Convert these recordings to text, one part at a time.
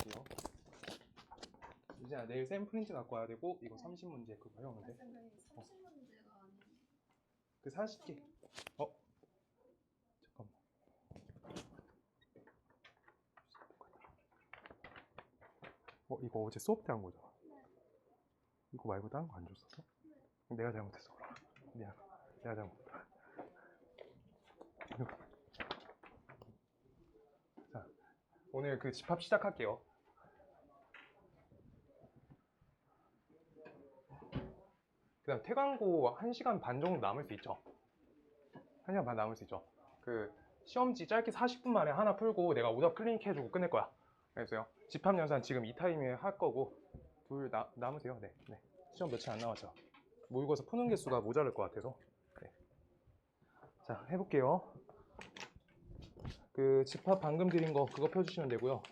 할게요. 이제 내일 샘 프린트 갖고 와야 되고 이거 30문제 그거 해오면 돼. 선생님 30문제가 아닌 그 40개. 잠깐만. 이거 어제 수업 때 한 거잖아. 이거 말고 다른 거 안 줬었어? 내가 잘못했어. 미안. 내가 잘못했다. 자, 오늘 그 집합 시작할게요. 그 다음 퇴강고 1시간 반 정도 남을 수 있죠. 1시간 반 남을 수 있죠. 그 시험지 짧게 40분 만에 하나 풀고 내가 오답 클리닉 해주고 끝낼 거야. 그래서요. 집합 연산 지금 이 타임에 할 거고 둘 남으세요. 네. 시험 며칠 안 남았죠. 모의고사 푸는 개수가 모자랄 것 같아서. 네. 자, 해볼게요. 그 집합 방금 드린 거 그거 펴주시면 되고요.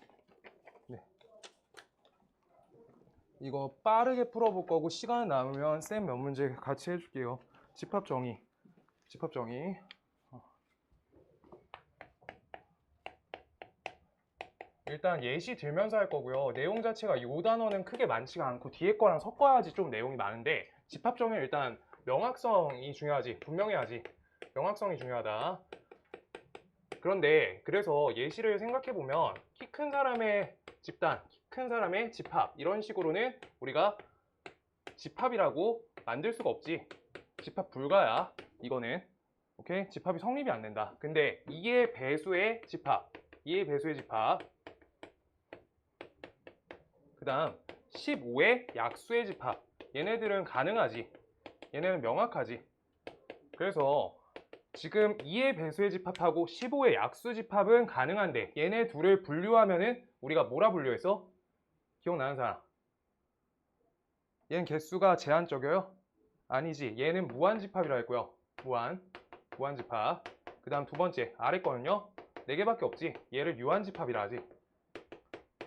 네. 이거 빠르게 풀어볼 거고 시간 남으면 쌤 몇 문제 같이 해줄게요. 집합 정의. 일단 예시 들면서 할 거고요. 내용 자체가 이 단어는 크게 많지가 않고 뒤에 거랑 섞어야지 좀 내용이 많은데 집합 정의 일단 명확성이 중요하지. 분명해야지. 명확성이 중요하다. 그런데 그래서 예시를 생각해보면 키 큰 사람의 집단, 키 큰 사람의 집합 이런 식으로는 우리가 집합이라고 만들 수가 없지. 집합 불가야. 이거는. 오케이? 집합이 성립이 안 된다. 근데 2의 배수의 집합, 그 다음 15의 약수의 집합, 얘네들은 가능하지. 얘네는 명확하지. 그래서 지금 2의 배수의 집합하고 15의 약수 집합은 가능한데 얘네 둘을 분류하면은 우리가 뭐라 분류했어? 기억나는 사람? 얘는 개수가 제한적이에요? 아니지. 얘는 무한집합이라 했고요. 무한집합. 그 다음 두 번째 아래 거는요 4개밖에 없지. 얘를 유한집합이라 하지.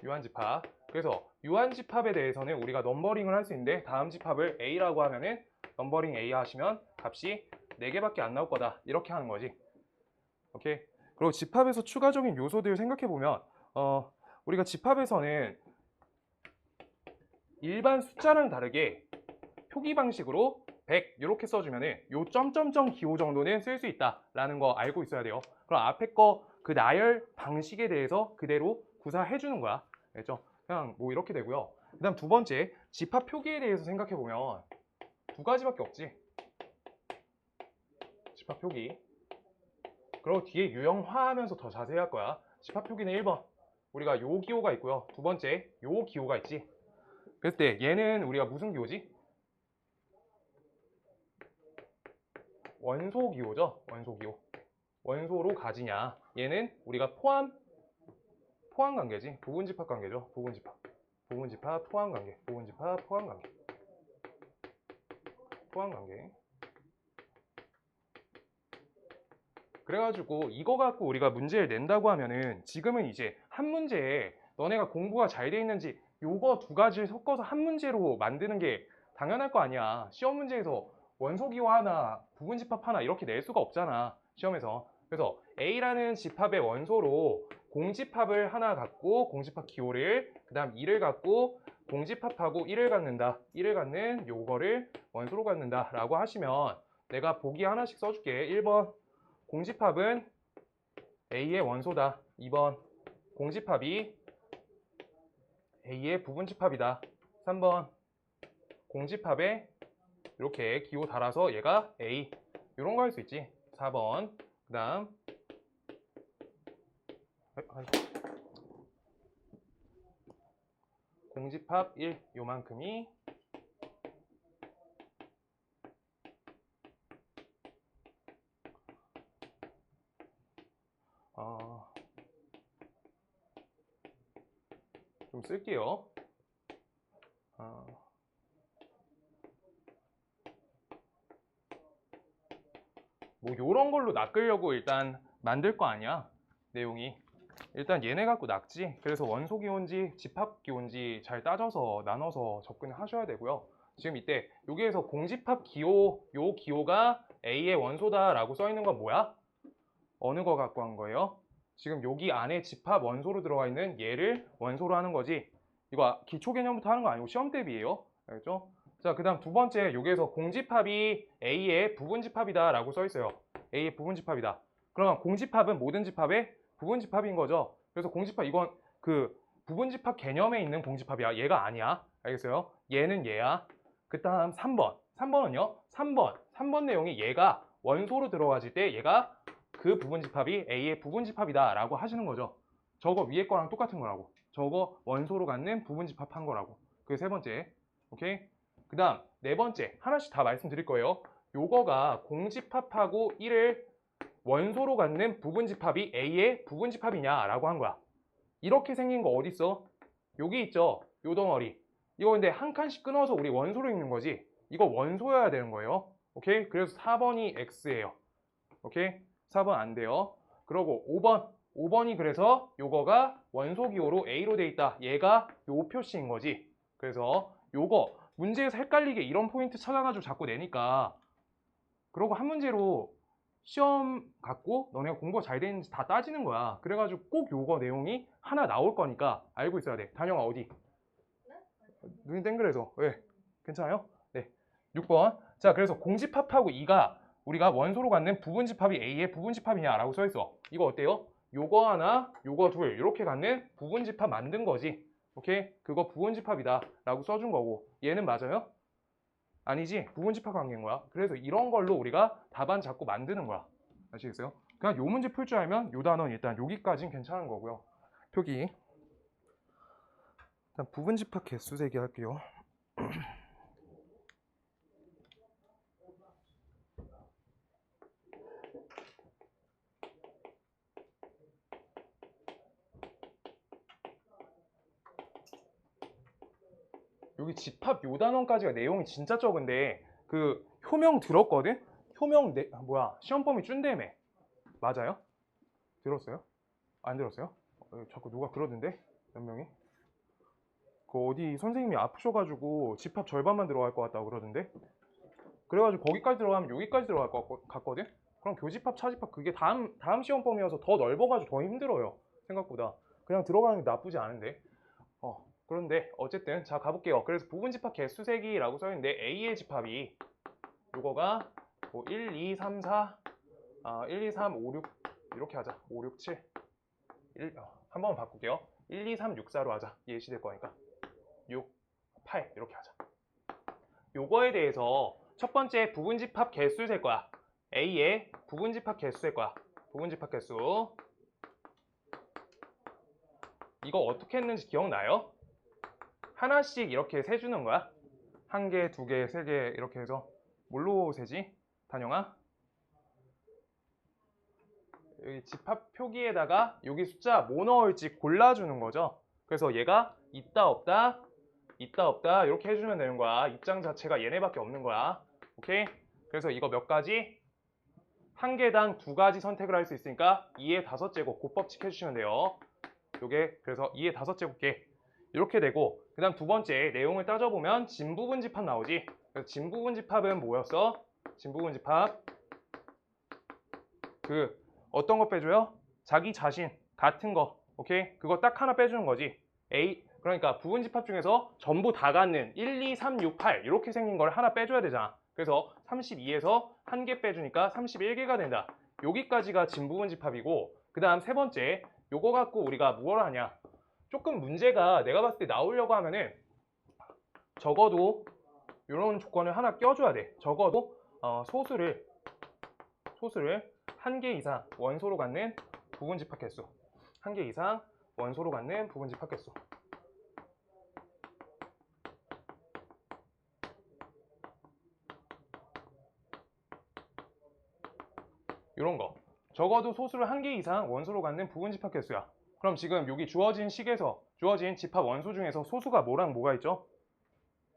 유한집합. 그래서 유한집합에 대해서는 우리가 넘버링을 할 수 있는데 다음 집합을 A라고 하면은 넘버링 A 하시면 값이 4개밖에 안 나올 거다. 이렇게 하는 거지. 오케이. 그리고 집합에서 추가적인 요소들 생각해보면 우리가 집합에서는 일반 숫자랑 다르게 표기 방식으로 100 이렇게 써주면은 요 점점점 기호 정도는 쓸 수 있다라는 거 알고 있어야 돼요. 그럼 앞에 거 그 나열 방식에 대해서 그대로 구사해 주는 거야. 알죠? 그냥 뭐 이렇게 되고요. 그 다음 두 번째 집합 표기에 대해서 생각해보면 두 가지밖에 없지. 집합 표기. 그리고 뒤에 유형화하면서 더 자세히 할 거야. 집합 표기는 1번 우리가 요 기호가 있고요. 두 번째 요 기호가 있지. 그랬을 때 얘는 우리가 무슨 기호지? 원소 기호죠. 원소 기호. 원소로 가지냐. 얘는 우리가 포함 관계지. 부분집합 관계죠. 부분집합 포함 관계. 부분집합 포함 관계. 그래가지고 이거 갖고 우리가 문제를 낸다고 하면은 지금은 이제 한 문제에 너네가 공부가 잘 돼 있는지 요거 두 가지를 섞어서 한 문제로 만드는 게 당연할 거 아니야. 시험 문제에서 원소기호 하나, 부분집합 하나 이렇게 낼 수가 없잖아. 시험에서. 그래서 A라는 집합의 원소로 공집합을 하나 갖고 공집합 기호를 그 다음 2를 갖고 공집합하고 1을 갖는다. 1을 갖는 요거를 원소로 갖는다 라고 하시면 내가 보기 하나씩 써줄게. 1번 공집합은 A의 원소다. 2번 공집합이 A의 부분집합이다. 3번 공집합에 이렇게 기호 달아서 얘가 A 이런 거 할 수 있지. 4번 그 다음 공집합 1 요만큼이 좀 쓸게요. 뭐 요런 걸로 낚으려고 일단 만들 거 아니야. 내용이. 일단 얘네 갖고 낚지. 그래서 원소 기호인지 집합 기호인지 잘 따져서 나눠서 접근을 하셔야 되고요. 지금 이때 여기에서 공집합 기호, 요 기호가 A의 원소다 라고 써 있는 건 뭐야? 어느 거 갖고 한 거예요? 지금 여기 안에 집합 원소로 들어가 있는 얘를 원소로 하는 거지. 이거 기초 개념부터 하는 거 아니고 시험 대비예요. 알겠죠? 자, 그 다음 두 번째, 여기에서 공집합이 A의 부분집합이다 라고 써 있어요. A의 부분집합이다. 그러면 공집합은 모든 집합의 부분집합인 거죠. 그래서 공집합, 이건 그 부분집합 개념에 있는 공집합이야. 얘가 아니야. 알겠어요? 얘는 얘야. 그 다음 3번. 3번은요? 3번 내용이 얘가 원소로 들어가질 때 얘가 그 부분집합이 A의 부분집합이다 라고 하시는 거죠. 저거 위에 거랑 똑같은 거라고. 저거 원소로 갖는 부분집합한 거라고. 그게 세 번째. 오케이? 그 다음 네 번째. 하나씩 다 말씀드릴 거예요. 요거가 공집합하고 1을 원소로 갖는 부분집합이 A의 부분집합이냐 라고 한 거야. 이렇게 생긴 거 어디 있어? 여기 있죠? 요 덩어리. 이거 근데 한 칸씩 끊어서 우리 원소로 읽는 거지. 이거 원소여야 되는 거예요. 오케이? 그래서 4번이 X예요. 오케이? 4번 안 돼요. 그리고 5번이 그래서 요거가 원소 기호로 A로 돼 있다. 얘가 요 표시인 거지. 그래서 요거 문제에서 헷갈리게 이런 포인트 찾아가지고 자꾸 내니까 그러고 한 문제로 시험 갖고 너네가 공부가 잘 되는지 다 따지는 거야. 그래가지고 꼭 요거 내용이 하나 나올 거니까 알고 있어야 돼. 단영아 어디? 눈이 땡그래서. 왜? 괜찮아요? 네. 6번. 자, 그래서 공집합하고 2가 우리가 원소로 갖는 부분집합이 A의 부분집합이냐라고 써 있어. 이거 어때요? 요거 하나, 요거 둘 이렇게 갖는 부분집합 만든 거지. 오케이? 그거 부분집합이다 라고 써준 거고 얘는 맞아요? 아니지. 부분집합 관계인 거야. 그래서 이런 걸로 우리가 답안 자꾸 만드는 거야. 아시겠어요? 그냥 요 문제 풀 줄 알면 요 단어는 일단 여기까지는 괜찮은 거고요. 표기. 일단 부분집합 개수 세기 할게요. 여기 집합 요 단원까지가 내용이 진짜 적은데 그 효명 들었거든? 효명 시험 범위 준대며. 맞아요? 들었어요? 안 들었어요? 자꾸 누가 그러던데? 몇 명이? 그 어디 선생님이 아프셔가지고 집합 절반만 들어갈 것 같다고 그러던데? 그래가지고 거기까지 들어가면 여기까지 들어갈 것 같거든? 그럼 교집합, 차집합 그게 다음 시험 범위여서 더 넓어가지고 더 힘들어요. 생각보다. 그냥 들어가는 게 나쁘지 않은데. 그런데 어쨌든 자 가볼게요. 그래서 부분집합 개수세기라고 써있는데 A의 집합이 요거가 뭐 1, 2, 3, 4 1, 2, 3, 5, 6 이렇게 하자. 5, 6, 7 한 번만 바꿀게요. 1, 2, 3, 6, 4로 하자. 예시될 거니까 6, 8 이렇게 하자. 요거에 대해서 첫 번째 부분집합 개수 셀 거야. A의 부분집합 개수 셀 거야. 부분집합 개수 이거 어떻게 했는지 기억나요? 하나씩 이렇게 세주는 거야. 한 개, 두 개, 세 개 이렇게 해서 뭘로 세지? 단영아? 여기 집합 표기에다가 여기 숫자 뭐 넣을지 골라주는 거죠. 그래서 얘가 있다 없다 있다 없다 이렇게 해주면 되는 거야. 입장 자체가 얘네밖에 없는 거야. 오케이? 그래서 이거 몇 가지? 한 개당 두 가지 선택을 할 수 있으니까 2의 5제곱 곱법칙 해주시면 돼요. 요게 그래서 2의 5제곱개 이렇게 되고 그 다음 두 번째 내용을 따져보면 진부분집합 나오지. 그래서 진부분집합은 뭐였어? 진부분집합 그 어떤 거 빼줘요? 자기 자신 같은 거. 오케이? 그거 딱 하나 빼주는 거지. A 그러니까 부분집합 중에서 전부 다 갖는 1, 2, 3, 6, 8 이렇게 생긴 걸 하나 빼줘야 되잖아. 그래서 32에서 한 개 빼주니까 31개가 된다. 여기까지가 진부분집합이고 그 다음 세 번째 요거 갖고 우리가 뭘 하냐. 조금 문제가 내가 봤을 때 나오려고 하면은 적어도 이런 조건을 하나 껴줘야 돼. 적어도 소수를 한 개 이상 원소로 갖는 부분집합 개수. 한 개 이상 원소로 갖는 부분집합 개수. 이런 거. 적어도 소수를 한 개 이상 원소로 갖는 부분집합 개수야. 그럼 지금 여기 주어진 식에서 주어진 집합 원소 중에서 소수가 뭐랑 뭐가 있죠?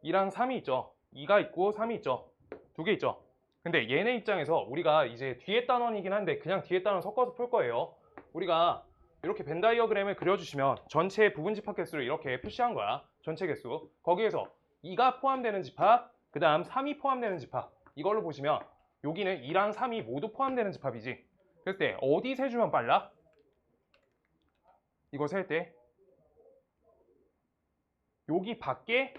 2랑 3이 있죠. 2가 있고 3이 있죠. 두 개 있죠. 근데 얘네 입장에서 우리가 이제 뒤에 단원이긴 한데 그냥 뒤에 단원 섞어서 풀 거예요. 우리가 이렇게 벤 다이어그램을 그려주시면 전체 부분집합 개수를 이렇게 표시한 거야. 전체 개수. 거기에서 2가 포함되는 집합, 그 다음 3이 포함되는 집합. 이걸로 보시면 여기는 2랑 3이 모두 포함되는 집합이지. 그랬을 때 어디 세주면 빨라? 이거 셀 때 여기 밖에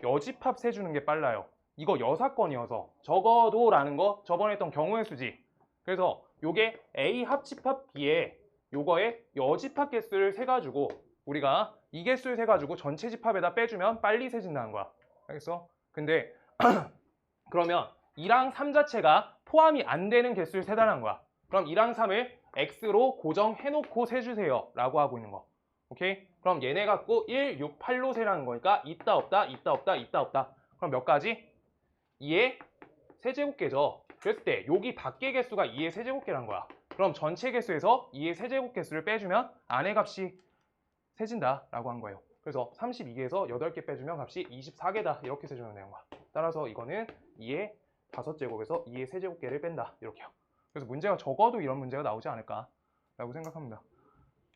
여집합 세주는 게 빨라요. 이거 여사건이어서 적어도라는 거 저번에 했던 경우의 수지. 그래서 요게 A 합집합 B에 요거의 여집합 개수를 세가지고 우리가 이 개수를 세가지고 전체 집합에다 빼주면 빨리 세진다는 거야. 알겠어? 근데 그러면 2랑 3 자체가 포함이 안 되는 개수를 세달라는 거야. 그럼 2랑 3을 X로 고정해놓고 세주세요 라고 하고 있는 거. 오케이? 그럼 얘네 갖고 1, 6, 8로 세라는 거니까 있다 없다 있다 없다 있다 없다. 그럼 몇 가지? 2의 세제곱계죠. 그랬을 때 여기 밖의 개수가 2의 세제곱계란 거야. 그럼 전체 개수에서 2의 세제곱개수를 빼주면 안의 값이 세진다 라고 한 거예요. 그래서 32개에서 8개 빼주면 값이 24개다 이렇게 세주면 되는 거야. 따라서 이거는 2의 5제곱에서 2의 세제곱계를 뺀다 이렇게요. 그래서 문제가 적어도 이런 문제가 나오지 않을까 라고 생각합니다.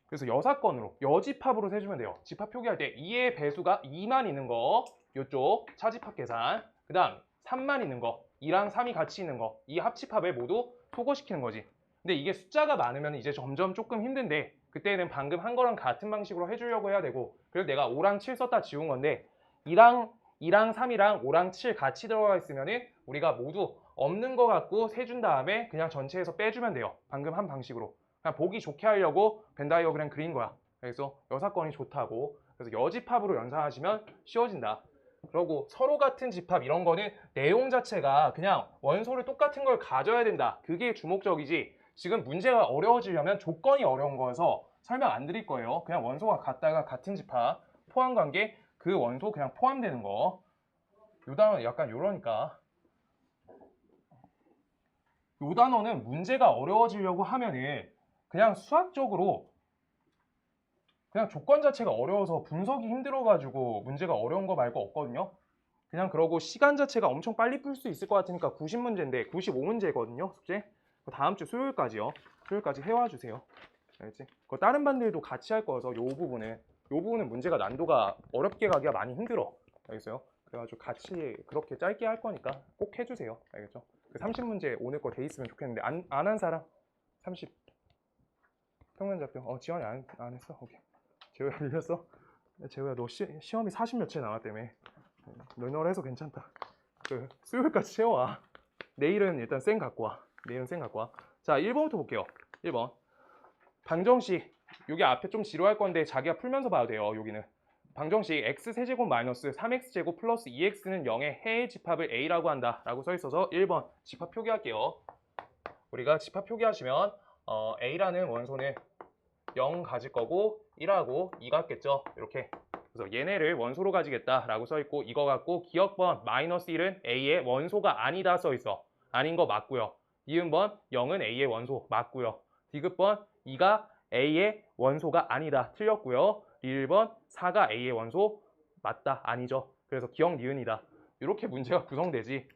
그래서 여사건으로 여집합으로 세주면 돼요. 집합 표기할 때 2의 배수가 2만 있는 거 이쪽 차집합 계산, 그 다음 3만 있는 거 2랑 3이 같이 있는 거 이 합집합을 모두 소거시키는 거지. 근데 이게 숫자가 많으면 이제 점점 조금 힘든데 그때는 방금 한 거랑 같은 방식으로 해주려고 해야 되고, 그래서 내가 5랑 7 썼다 지운 건데 2랑 3이랑 5랑 7 같이 들어가 있으면은 우리가 모두 없는 거 갖고 세준 다음에 그냥 전체에서 빼주면 돼요. 방금 한 방식으로. 그냥 보기 좋게 하려고 벤 다이어그램 그린 거야. 그래서 여사건이 좋다고. 그래서 여집합으로 연산하시면 쉬워진다. 그리고 서로 같은 집합 이런 거는 내용 자체가 그냥 원소를 똑같은 걸 가져야 된다. 그게 주목적이지. 지금 문제가 어려워지려면 조건이 어려운 거여서 설명 안 드릴 거예요. 그냥 원소가 같다가 같은 집합, 포함관계, 그 원소 그냥 포함되는 거. 요 단어 약간 요러니까. 요 단어는 문제가 어려워지려고 하면은 그냥 수학적으로 그냥 조건 자체가 어려워서 분석이 힘들어가지고 문제가 어려운 거 말고 없거든요. 그냥 그러고 시간 자체가 엄청 빨리 풀 수 있을 것 같으니까 90문제인데 95문제거든요. 숙제. 다음 주 수요일까지요. 수요일까지 해와 주세요. 알겠지? 그 다른 반들도 같이 할 거여서 요 부분은 문제가 난도가 어렵게 가기가 많이 힘들어. 알겠어요? 그래가지고 같이 그렇게 짧게 할 거니까 꼭 해주세요. 알겠죠? 그 30문제 오늘 거 돼 있으면 좋겠는데 안 한 사람? 30 평면좌표. 지원이 안 했어? 오케이. 재호야 밀렸어? 재호야 너 시험이 40 며칠 남았다며. 널널해서 괜찮다. 그 수요일까지 채워와. 내일은 일단 쌩 갖고 와. 자, 1번부터 볼게요. 1번. 방정식. 여기 앞에 좀 지루할 건데 자기가 풀면서 봐도 돼요. 여기는. 방정식 x세제곱 마이너스 3x제곱 플러스 2x는 0의 해의 집합을 a라고 한다 라고 써 있어서 1번 집합 표기할게요. 우리가 집합 표기하시면 a라는 원소는 0 가질 거고 1하고 2 같겠죠. 이렇게. 그래서 얘네를 원소로 가지겠다 라고 써 있고, 이거 갖고 기억번 마이너스 1은 a의 원소가 아니다 써 있어. 아닌 거 맞고요. 니은번 0은 a의 원소 맞고요. 디귿번 2가 a의 원소가 아니다 틀렸고요. 리을번 4가 a의 원소 맞다 아니죠. 그래서 기억 니은이다. 이렇게 문제가 구성되지.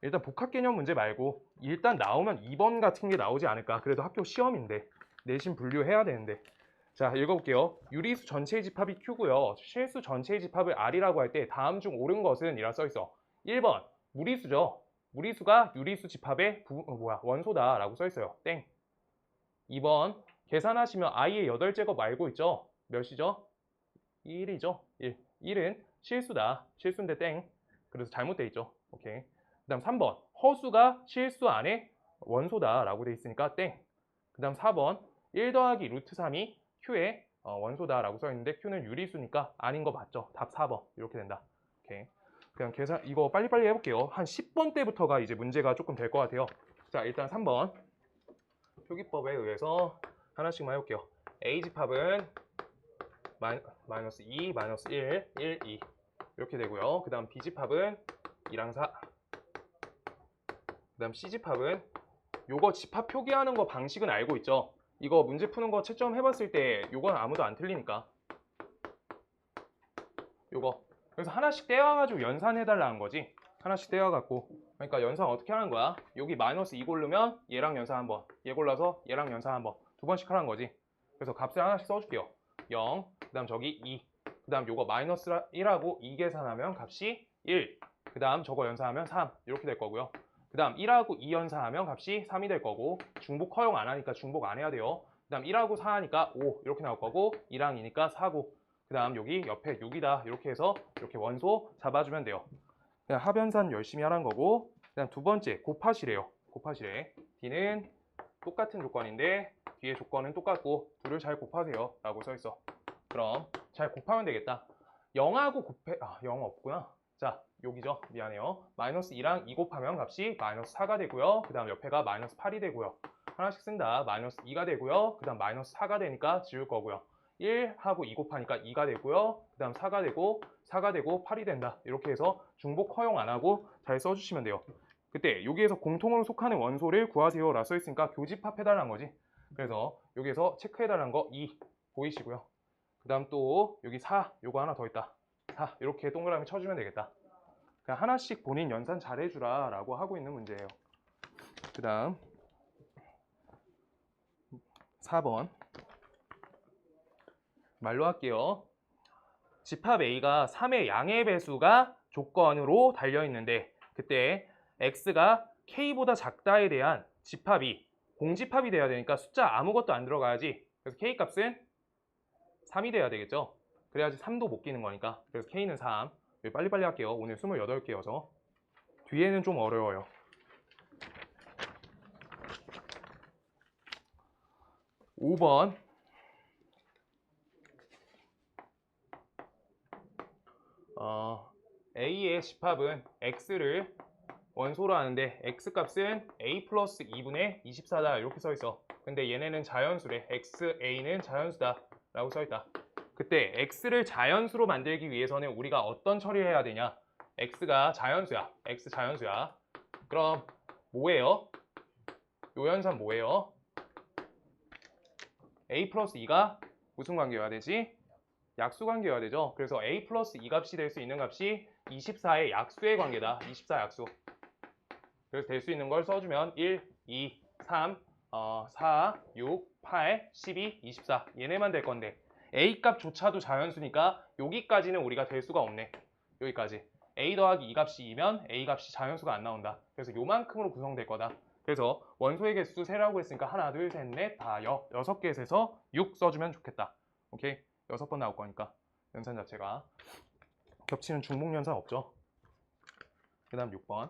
일단 복합 개념 문제 말고 일단 나오면 2번 같은 게 나오지 않을까. 그래도 학교 시험인데 내신 분류해야 되는데. 자, 읽어볼게요. 유리수 전체의 집합이 Q고요. 실수 전체의 집합을 R이라고 할 때 다음 중 옳은 것은 이라 써있어. 1번 무리수죠. 무리수가 유리수 집합의 원소다 라고 써있어요. 땡. 2번 계산하시면 i의 8제곱 알고 있죠? 몇이죠? 1이죠. 1. 1은 실수다. 실수인데 땡. 그래서 잘못돼 있죠. 오케이. 그 다음 3번 허수가 실수 안에 원소다 라고 돼 있으니까 땡. 그 다음 4번 1 더하기 루트 3이 Q의 원소다 라고 써 있는데 Q는 유리수니까 아닌 거 맞죠? 답 4번 이렇게 된다. 오케이. 그냥 계산 이거 빨리빨리 해볼게요. 한 10번 때부터가 이제 문제가 조금 될 것 같아요. 자, 일단 3번 표기법에 의해서 하나씩만 해볼게요. A집합은 마이너스 2, 마이너스 1, 1, 2 이렇게 되고요. 그 다음 B집합은 2랑 4. 그 다음 C집합은 요거 집합 표기하는 거 방식은 알고 있죠? 이거 문제 푸는 거 채점 해봤을 때 요건 아무도 안 틀리니까 요거. 그래서 하나씩 떼와가지고 연산해달라는 거지. 하나씩 떼와갖고. 그러니까 연산 어떻게 하는 거야? 여기 마이너스 2 고르면 얘랑 연산 한 번, 얘 골라서 얘랑 연산 한 번, 두 번씩 하는 거지. 그래서 값을 하나씩 써줄게요. 0, 그 다음 저기 2, 그 다음 요거 마이너스 1하고 2 계산하면 값이 1, 그 다음 저거 연산하면 3 이렇게 될 거고요. 그 다음 1하고 2 연산하면 값이 3이 될 거고, 중복 허용 안 하니까 중복 안 해야 돼요. 다음 1하고 4하니까 5 이렇게 나올 거고 2랑 2니까 4고 그 다음 여기 옆에 6이다 이렇게 해서 이렇게 원소 잡아주면 돼요. 그냥 합연산 열심히 하라는 거고 그 다음 두 번째 곱하시래요. 곱하시래. D는 똑같은 조건인데 뒤에 조건은 똑같고 둘을 잘 곱하세요 라고 써있어. 그럼 잘 곱하면 되겠다. 0하고 곱해 0 없구나. 자 여기죠. 미안해요. 마이너스 2랑 2 곱하면 값이 마이너스 4가 되고요. 그 다음 옆에가 마이너스 8이 되고요. 하나씩 쓴다. 마이너스 2가 되고요. 그 다음 마이너스 4가 되니까 지울 거고요. 1하고 2 곱하니까 2가 되고요. 그 다음 4가 되고 4가 되고 8이 된다. 이렇게 해서 중복 허용 안 하고 잘 써주시면 돼요. 그때 여기에서 공통으로 속하는 원소를 구하세요 라 써있으니까 교집합해달라는 거지. 그래서 여기에서 체크해달라는 거 2 보이시고요. 그 다음 또 여기 4 요거 하나 더 있다. 4 이렇게 동그라미 쳐주면 되겠다. 그냥 하나씩 본인 연산 잘해주라 라고 하고 있는 문제예요. 그 다음 4번 말로 할게요. 집합 A가 3의 양의 배수가 조건으로 달려있는데 그때 X가 K보다 작다에 대한 집합이 공집합이 돼야 되니까 숫자 아무것도 안 들어가야지. 그래서 K 값은 3이 돼야 되겠죠. 그래야지 3도 못 끼는 거니까. 그래서 K는 3. 빨리빨리 할게요. 오늘 28개여서. 뒤에는 좀 어려워요. 5번 A의 집합은 X를 원소로 하는데 X값은 A 플러스 2분의 24다 이렇게 써있어. 근데 얘네는 자연수래. XA는 자연수다 라고 써있다. 그때 X를 자연수로 만들기 위해서는 우리가 어떤 처리를 해야 되냐. X가 자연수야. X 자연수야. 그럼 뭐예요? 요 연산 뭐예요? A 플러스 2가 무슨 관계여야 되지? 약수 관계여야 되죠. 그래서 A 플러스 2 값이 될 수 있는 값이 24의 약수의 관계다. 24 약수. 그래서 될 수 있는 걸 써주면 1, 2, 3, 4, 6, 8, 12, 24 얘네만 될 건데 A 값조차도 자연수니까 여기까지는 우리가 될 수가 없네. 여기까지. A 더하기 2 값이 2면 A 값이 자연수가 안 나온다. 그래서 요만큼으로 구성될 거다. 그래서 원소의 개수 세라고 했으니까 하나, 둘, 셋, 넷, 다 6개 세서 6 써주면 좋겠다. 오케이? 6번 나올 거니까 연산 자체가 겹치는 중복 연산 없죠. 그 다음 6번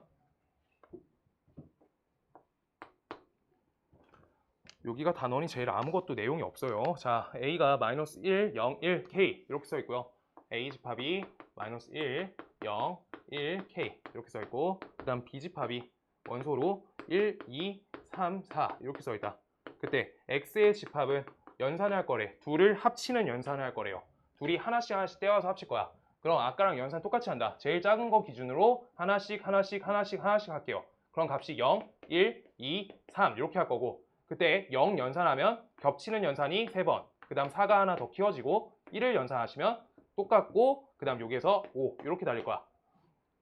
여기가 단원이 제일 아무것도 내용이 없어요. 자, A가 마이너스 1, 0, 1, K 이렇게 써있고요. A 집합이 마이너스 1, 0, 1, K 이렇게 써있고 그 다음 B 집합이 원소로 1, 2, 3, 4 이렇게 써있다. 그때 X의 집합은 연산을 할 거래. 둘을 합치는 연산을 할 거래요. 둘이 하나씩 떼어서 합칠 거야. 그럼 아까랑 연산 똑같이 한다. 제일 작은 거 기준으로 하나씩 할게요. 그럼 값이 0, 1, 2, 3 이렇게 할 거고 그때 0 연산하면 겹치는 연산이 3번 그 다음 4가 하나 더 키워지고 1을 연산하시면 똑같고 그 다음 여기에서 5 이렇게 달릴 거야.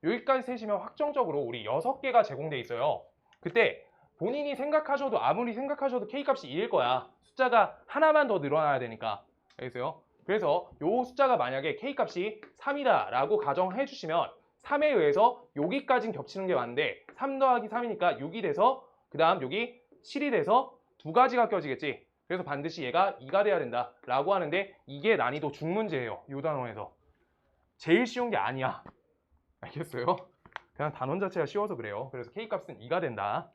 여기까지 세시면 확정적으로 우리 6개가 제공돼 있어요. 그때 본인이 생각하셔도 아무리 생각하셔도 K값이 2일 거야. 숫자가 하나만 더 늘어나야 되니까. 알겠어요? 그래서 요 숫자가 만약에 K값이 3이다 라고 가정해 주시면 3에 의해서 여기까지는 겹치는 게 맞는데 3 더하기 3이니까 6이 돼서 그 다음 여기 7이 돼서 두 가지가 껴지겠지. 그래서 반드시 얘가 2가 돼야 된다 라고 하는데 이게 난이도 중문제예요. 요 단원에서. 제일 쉬운 게 아니야. 알겠어요? 그냥 단원 자체가 쉬워서 그래요. 그래서 K값은 2가 된다.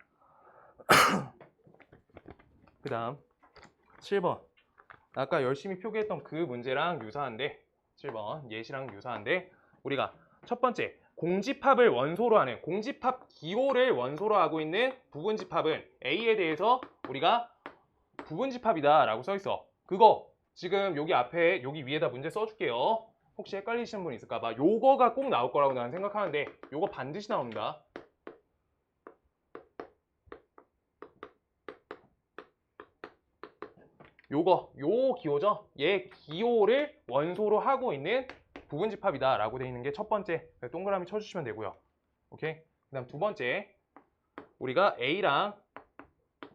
그 다음 7번 아까 열심히 표기했던 그 문제랑 유사한데 7번 예시랑 유사한데 우리가 첫 번째 공집합을 원소로 하는 공집합 기호를 원소로 하고 있는 부분집합은 A에 대해서 우리가 부분집합이다 라고 써있어. 그거 지금 여기 앞에 여기 위에다 문제 써줄게요. 혹시 헷갈리시는 분 있을까봐 요거가 꼭 나올 거라고 나는 생각하는데 요거 반드시 나옵니다. 요 기호죠? 얘 기호를 원소로 하고 있는 부분집합이다 라고 되어 있는 게 첫 번째 동그라미 쳐주시면 되고요. 오케이? 그 다음 두 번째 우리가 A랑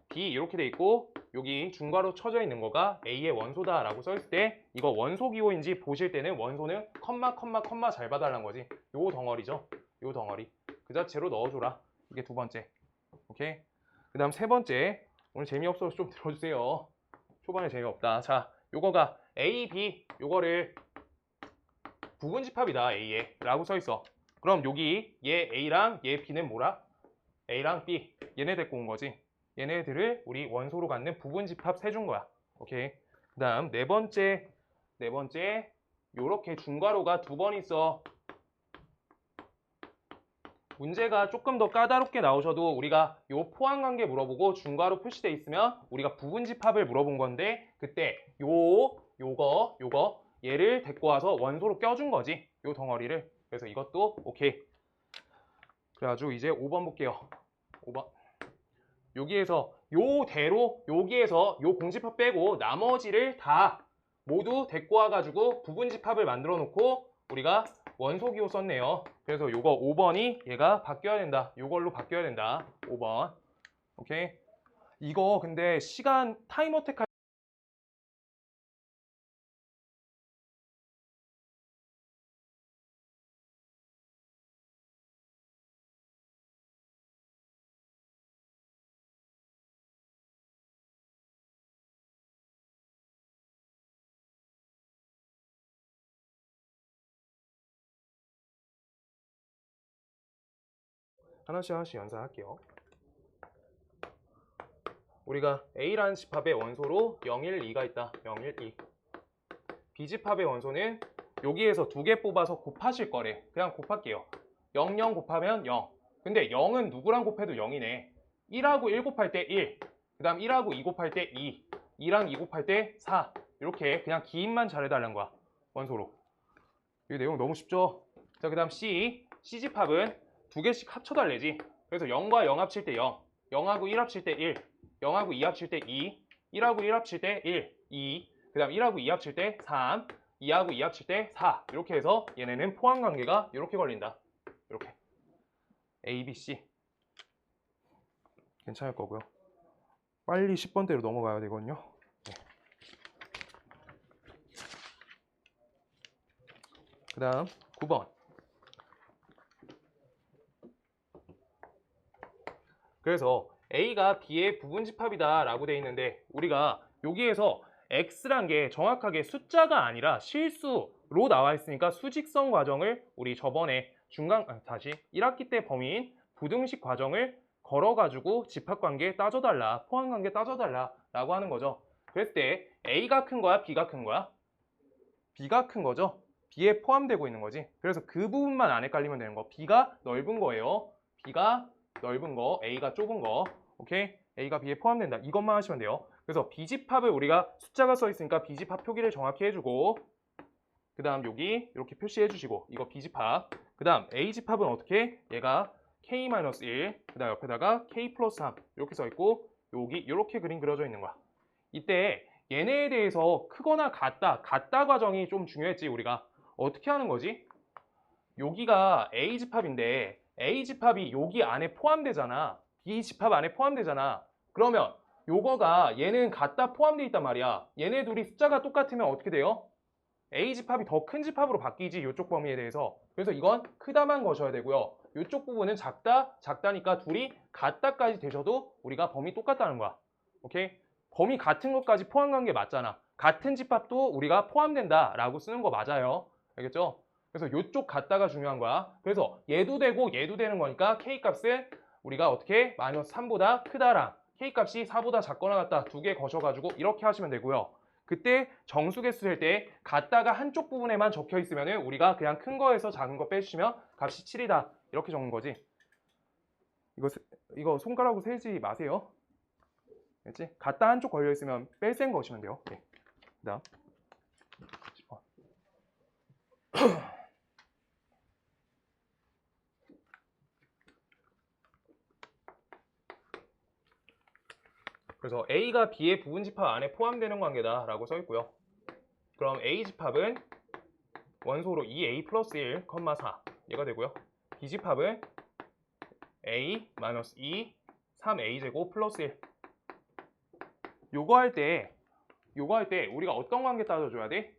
B 이렇게 돼 있고 여기 중괄호 쳐져 있는 거가 A의 원소다 라고 써있을 때 이거 원소 기호인지 보실 때는 원소는 컴마 잘 봐달라는 거지. 요 덩어리죠. 요 덩어리 그 자체로 넣어줘라. 이게 두 번째. 오케이? 그 다음 세 번째 오늘 재미없어서 좀 들어주세요. 초반에 재미없다. 자, 요거가 A, B 요거를 부분집합이다 A에 라고 써있어. 그럼 여기 얘 A랑 얘 B는 뭐라? A랑 B 얘네 데리고 온 거지. 얘네들을 우리 원소로 갖는 부분집합 세준 거야. 오케이. 그 다음 네 번째 요렇게 중괄호가 두 번 있어. 문제가 조금 더 까다롭게 나오셔도 우리가 요 포함관계 물어보고 중괄호 표시돼 있으면 우리가 부분집합을 물어본 건데 그때 요거 얘를 데리고 와서 원소로 껴준 거지. 요 덩어리를. 그래서 이것도 오케이. 그래가지고 이제 5번 볼게요. 5번. 여기에서 요대로 여기에서 요 공집합 빼고 나머지를 다 모두 데리고 와가지고 부분집합을 만들어 놓고 우리가 원소기호 썼네요. 그래서 요거 5번이 얘가 바뀌어야 된다. 요걸로 바뀌어야 된다. 5번. 오케이. 이거 근데 시간 타임어택 할 하나씩 연산할게요. 우리가 A라는 집합의 원소로 0, 1, 2가 있다. 0, 1, 2. B집합의 원소는 여기에서 두 개 뽑아서 곱하실 거래. 그냥 곱할게요. 0, 0 곱하면 0. 근데 0은 누구랑 곱해도 0이네. 1하고 1 곱할 때 1. 그 다음 1하고 2 곱할 때 2. 2랑 2 곱할 때 4. 이렇게 그냥 기입만 잘해달라는 거야. 원소로. 이 내용 너무 쉽죠? 자, 그 다음 C. C집합은 두 개씩 합쳐달래지. 그래서 0과 0 합칠 때 0. 0하고 1 합칠 때 1. 0하고 2 합칠 때 2. 1하고 1 합칠 때 1. 2. 그 다음 1하고 2 합칠 때 3. 2하고 2 합칠 때 4. 이렇게 해서 얘네는 포함관계가 이렇게 걸린다. 이렇게. A, B, C. 괜찮을 거고요. 빨리 10번대로 넘어가야 되거든요. 네. 그 다음 9번. 그래서 A가 B의 부분집합이다 라고 돼 있는데 우리가 여기에서 X란 게 정확하게 숫자가 아니라 실수로 나와 있으니까 수직성 과정을 우리 저번에 1학기 때 범위인 부등식 과정을 걸어가지고 집합관계 따져달라, 포함관계 따져달라 라고 하는 거죠. 그랬을 때 A가 큰 거야, B가 큰 거야? B가 큰 거죠. B에 포함되고 있는 거지. 그래서 그 부분만 안 헷갈리면 되는 거. B가 넓은 거예요. B가 넓은 거, A가 좁은 거. 오케이? A가 B에 포함된다. 이것만 하시면 돼요. 그래서 B집합을 우리가 숫자가 써 있으니까 B집합 표기를 정확히 해주고 그 다음 여기 이렇게 표시해 주시고 이거 B집합. 그 다음 A집합은 어떻게? 얘가 K-1, 그 다음 옆에다가 K 플러스 3 이렇게 써 있고 여기 이렇게 그림 그려져 있는 거야. 이때 얘네에 대해서 크거나 같다 과정이 좀 중요했지. 우리가 어떻게 하는 거지? 여기가 A집합인데 A집합이 여기 안에 포함되잖아. B집합 안에 포함되잖아. 그러면 요거가 얘는 같다 포함되어 있단 말이야. 얘네 둘이 숫자가 똑같으면 어떻게 돼요? A집합이 더 큰 집합으로 바뀌지. 이쪽 범위에 대해서. 그래서 이건 크다만 거셔야 되고요. 이쪽 부분은 작다니까 둘이 같다까지 되셔도 우리가 범위 똑같다는 거야. 오케이? 범위 같은 것까지 포함한 게 맞잖아. 같은 집합도 우리가 포함된다라고 쓰는 거 맞아요. 알겠죠? 그래서 이쪽 같다가 중요한 거야. 그래서 얘도 되고 얘도 되는 거니까 K값은 우리가 어떻게? 마이너스 3보다 크다랑 K값이 4보다 작거나 같다 두 개 거셔가지고 이렇게 하시면 되고요. 그때 정수계수 셀 때 같다가 한쪽 부분에만 적혀 있으면 우리가 그냥 큰 거에서 작은 거 빼주시면 값이 7이다 이렇게 적는 거지. 이거 손가락으로 세지 마세요. 알겠지? 같다 한쪽 걸려 있으면 뺄셈 거시면 돼요. 네. 그다음 10번. 그래서 A가 B의 부분집합 안에 포함되는 관계다 라고 써 있고요. 그럼 A집합은 원소로 2A 플러스 1, 4 얘가 되고요. B집합은 A 마이너스 2, 3A 제곱 플러스 1. 요거 할 때 우리가 어떤 관계 따져줘야 돼?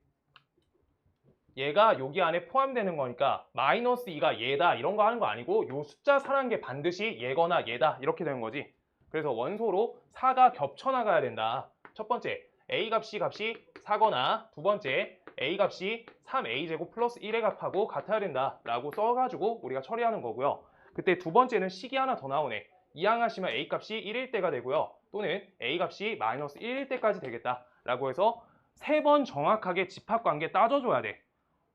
얘가 여기 안에 포함되는 거니까 마이너스 2가 얘다 이런 거 하는 거 아니고 요 숫자 4라는 게 반드시 얘거나 얘다 이렇게 되는 거지. 그래서 원소로 4가 겹쳐 나가야 된다. 첫 번째, a 값이 4거나 두 번째 a 값이 3a제곱 플러스 1의 값하고 같아야 된다라고 써가지고 우리가 처리하는 거고요. 그때 두 번째는 식이 하나 더 나오네. 이항하시면 a 값이 1일 때가 되고요. 또는 a 값이 마이너스 1일 때까지 되겠다라고 해서 세 번 정확하게 집합관계 따져줘야 돼.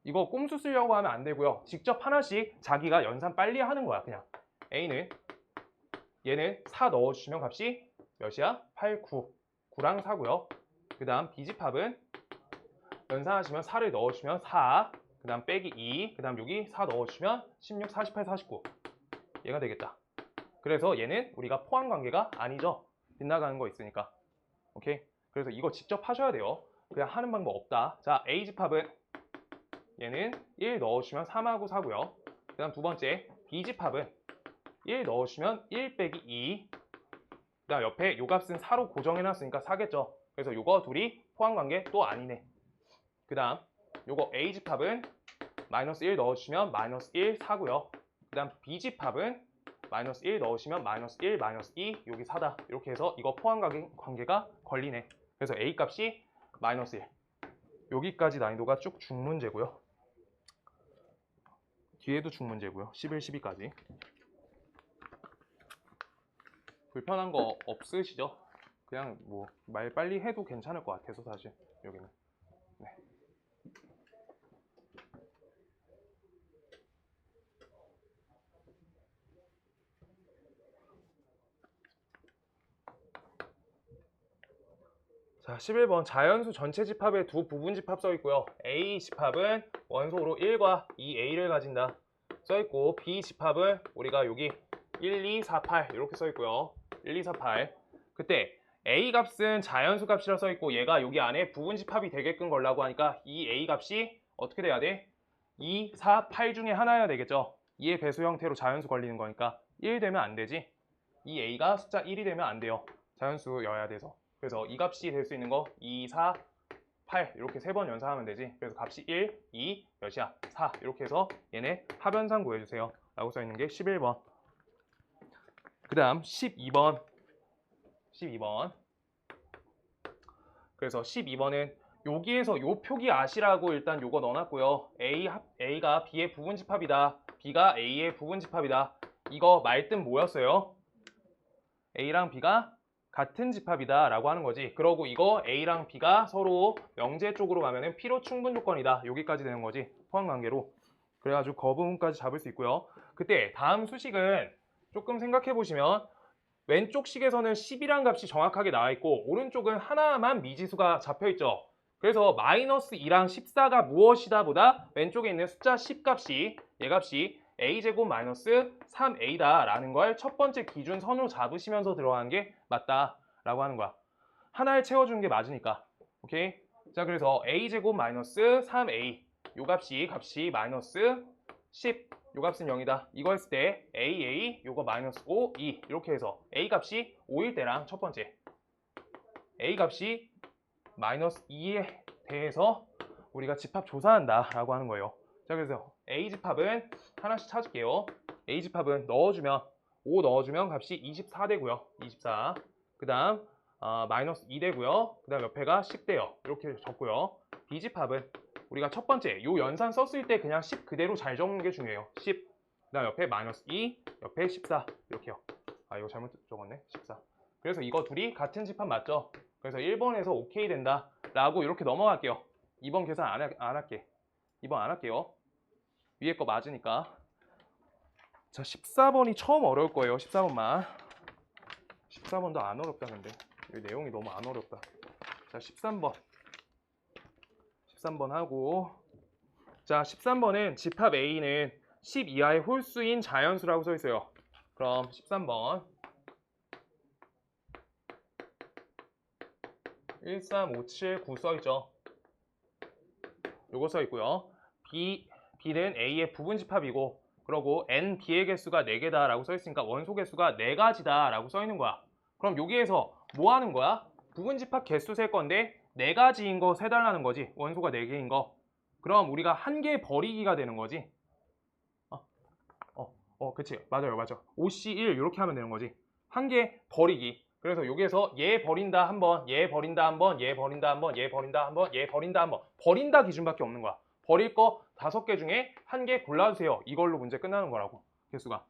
이거 꼼수 쓰려고 하면 안 되고요. 직접 하나씩 자기가 연산 빨리 하는 거야. 그냥 a는 얘는 4 넣어주시면 값이 몇이야? 8, 9. 9랑 4고요. 그 다음 b집합은 연산하시면 4를 넣어주시면 4, 그 다음 빼기 2, 그 다음 여기 4 넣어주시면 16, 48, 49 얘가 되겠다. 그래서 얘는 우리가 포함관계가 아니죠. 빗나가는 거 있으니까. 오케이? 그래서 이거 직접 하셔야 돼요. 그냥 하는 방법 없다. 자, A집합은 얘는 1 넣어주시면 3하고 4고요. 그 다음 두 번째 B집합은 1 넣어주시면 1 빼기 2. 그 다음 옆에 요 값은 4로 고정해놨으니까 4겠죠. 그래서 요거 둘이 포함관계 또 아니네. 그 다음 요거 A집합은 마이너스 1 넣어주시면 마이너스 1, 4고요. 그 다음 B집합은 마이너스 1 넣으시면 마이너스 1, 마이너스 2, 여기 4다. 이렇게 해서 이거 포함관계가 걸리네. 그래서 A 값이 마이너스 1. 여기까지 난이도가 쭉 중문제고요. 뒤에도 중문제고요. 11, 12까지. 불편한 거 없으시죠? 그냥 뭐 말 빨리 해도 괜찮을 것 같아서 사실 여기는. 네. 자, 11번 자연수 전체 집합에 두 부분 집합 써 있고요. A 집합은 원소로 1과 2a를 가진다 써 있고, B 집합은 우리가 여기 1, 2, 4, 8 이렇게 써 있고요. 1, 2, 4, 8. 그때 A 값은 자연수 값이라 써 있고 얘가 여기 안에 부분 집합이 되게끔 걸라고 하니까 이 A 값이 어떻게 돼야 돼? 2, 4, 8 중에 하나여야 되겠죠. 2의 배수 형태로 자연수 걸리는 거니까 1 되면 안 되지. 이 A가 숫자 1이 되면 안 돼요. 자연수여야 돼서. 그래서 이 값이 될 수 있는 거 2, 4, 8 이렇게 세 번 연산하면 되지. 그래서 값이 1, 2, 몇이야? 4 이렇게 해서 얘네 합연상 구해주세요 라고 써있는 게 11번. 그 다음 12번. 그래서 12번은 여기에서 요 표기 아시라고 일단 요거 넣어놨고요. A가 B의 부분집합이다. B가 A의 부분집합이다. 이거 말뜻 뭐였어요? A랑 B가 같은 집합이다 라고 하는 거지. 그러고 이거 A랑 B가 서로 명제 쪽으로 가면은 필요 충분 조건이다. 여기까지 되는 거지. 포함관계로. 그래가지고 거부문까지 잡을 수 있고요. 그때 다음 수식은 조금 생각해 보시면 왼쪽 식에서는 10이란 값이 정확하게 나와 있고 오른쪽은 하나만 미지수가 잡혀 있죠. 그래서 마이너스 2랑 14가 무엇이다 보다 왼쪽에 있는 숫자 10 값이 얘 값이 a제곱 마이너스 3a다 라는 걸 첫 번째 기준선으로 잡으시면서 들어가는 게 맞다 라고 하는 거야. 하나를 채워주는 게 맞으니까. 오케이? 자, 그래서 a제곱 마이너스 3a 요 값이 마이너스 10 요 값은 0이다. 이거 했을 때 AA 요거 마이너스 5, 2 이렇게 해서 A 값이 5일 때랑 첫 번째 A 값이 마이너스 2에 대해서 우리가 집합 조사한다 라고 하는 거예요. 자, 그래서 A 집합은 하나씩 찾을게요. A 집합은 넣어주면 5 넣어주면 값이 24 되고요. 24. 그 다음 마이너스 2 되고요. 그 다음 옆에가 10 돼요. 이렇게 적고요. B 집합은 우리가 첫 번째 요 연산 썼을 때 그냥 10 그대로 잘 적는 게 중요해요. 10. 그 다음 옆에 마이너스 2, 옆에 14 이렇게요. 아, 이거 잘못 적었네. 14. 그래서 이거 둘이 같은 집합 맞죠? 그래서 1번에서 오케이 된다 라고 이렇게 넘어갈게요. 2번 계산 안 할게. 2번 안 할게요. 위에 거 맞으니까. 자, 14번이 처음 어려울 거예요. 14번만. 14번도 안 어렵다 근데. 이 내용이 너무 안 어렵다. 자, 13번 하고, 자, 13번은 집합 A는 10 이하의 홀수인 자연수라고 써 있어요. 그럼 13번 1, 3, 5, 7, 9 써 있죠. 요거 써 있고요. B는 A의 부분 집합이고, 그러고 N, B의 개수가 4개다 라고 써 있으니까 원소 개수가 4가지다 라고 써 있는 거야. 그럼 여기에서 뭐 하는 거야? 부분 집합 개수 셀 건데 4가지인 거 세달라는 거지. 원소가 4개인 거. 그럼 우리가 한 개 버리기가 되는 거지. 그치. 맞아요. OC1 이렇게 하면 되는 거지. 한 개 버리기. 그래서 여기에서 얘 버린다 한 번, 얘 버린다 한 번, 얘 버린다 한 번, 얘 버린다 한 번, 얘 버린다 한 번. 버린다 기준밖에 없는 거야. 버릴 거 5개 중에 한 개 골라주세요. 이걸로 문제 끝나는 거라고. 개수가.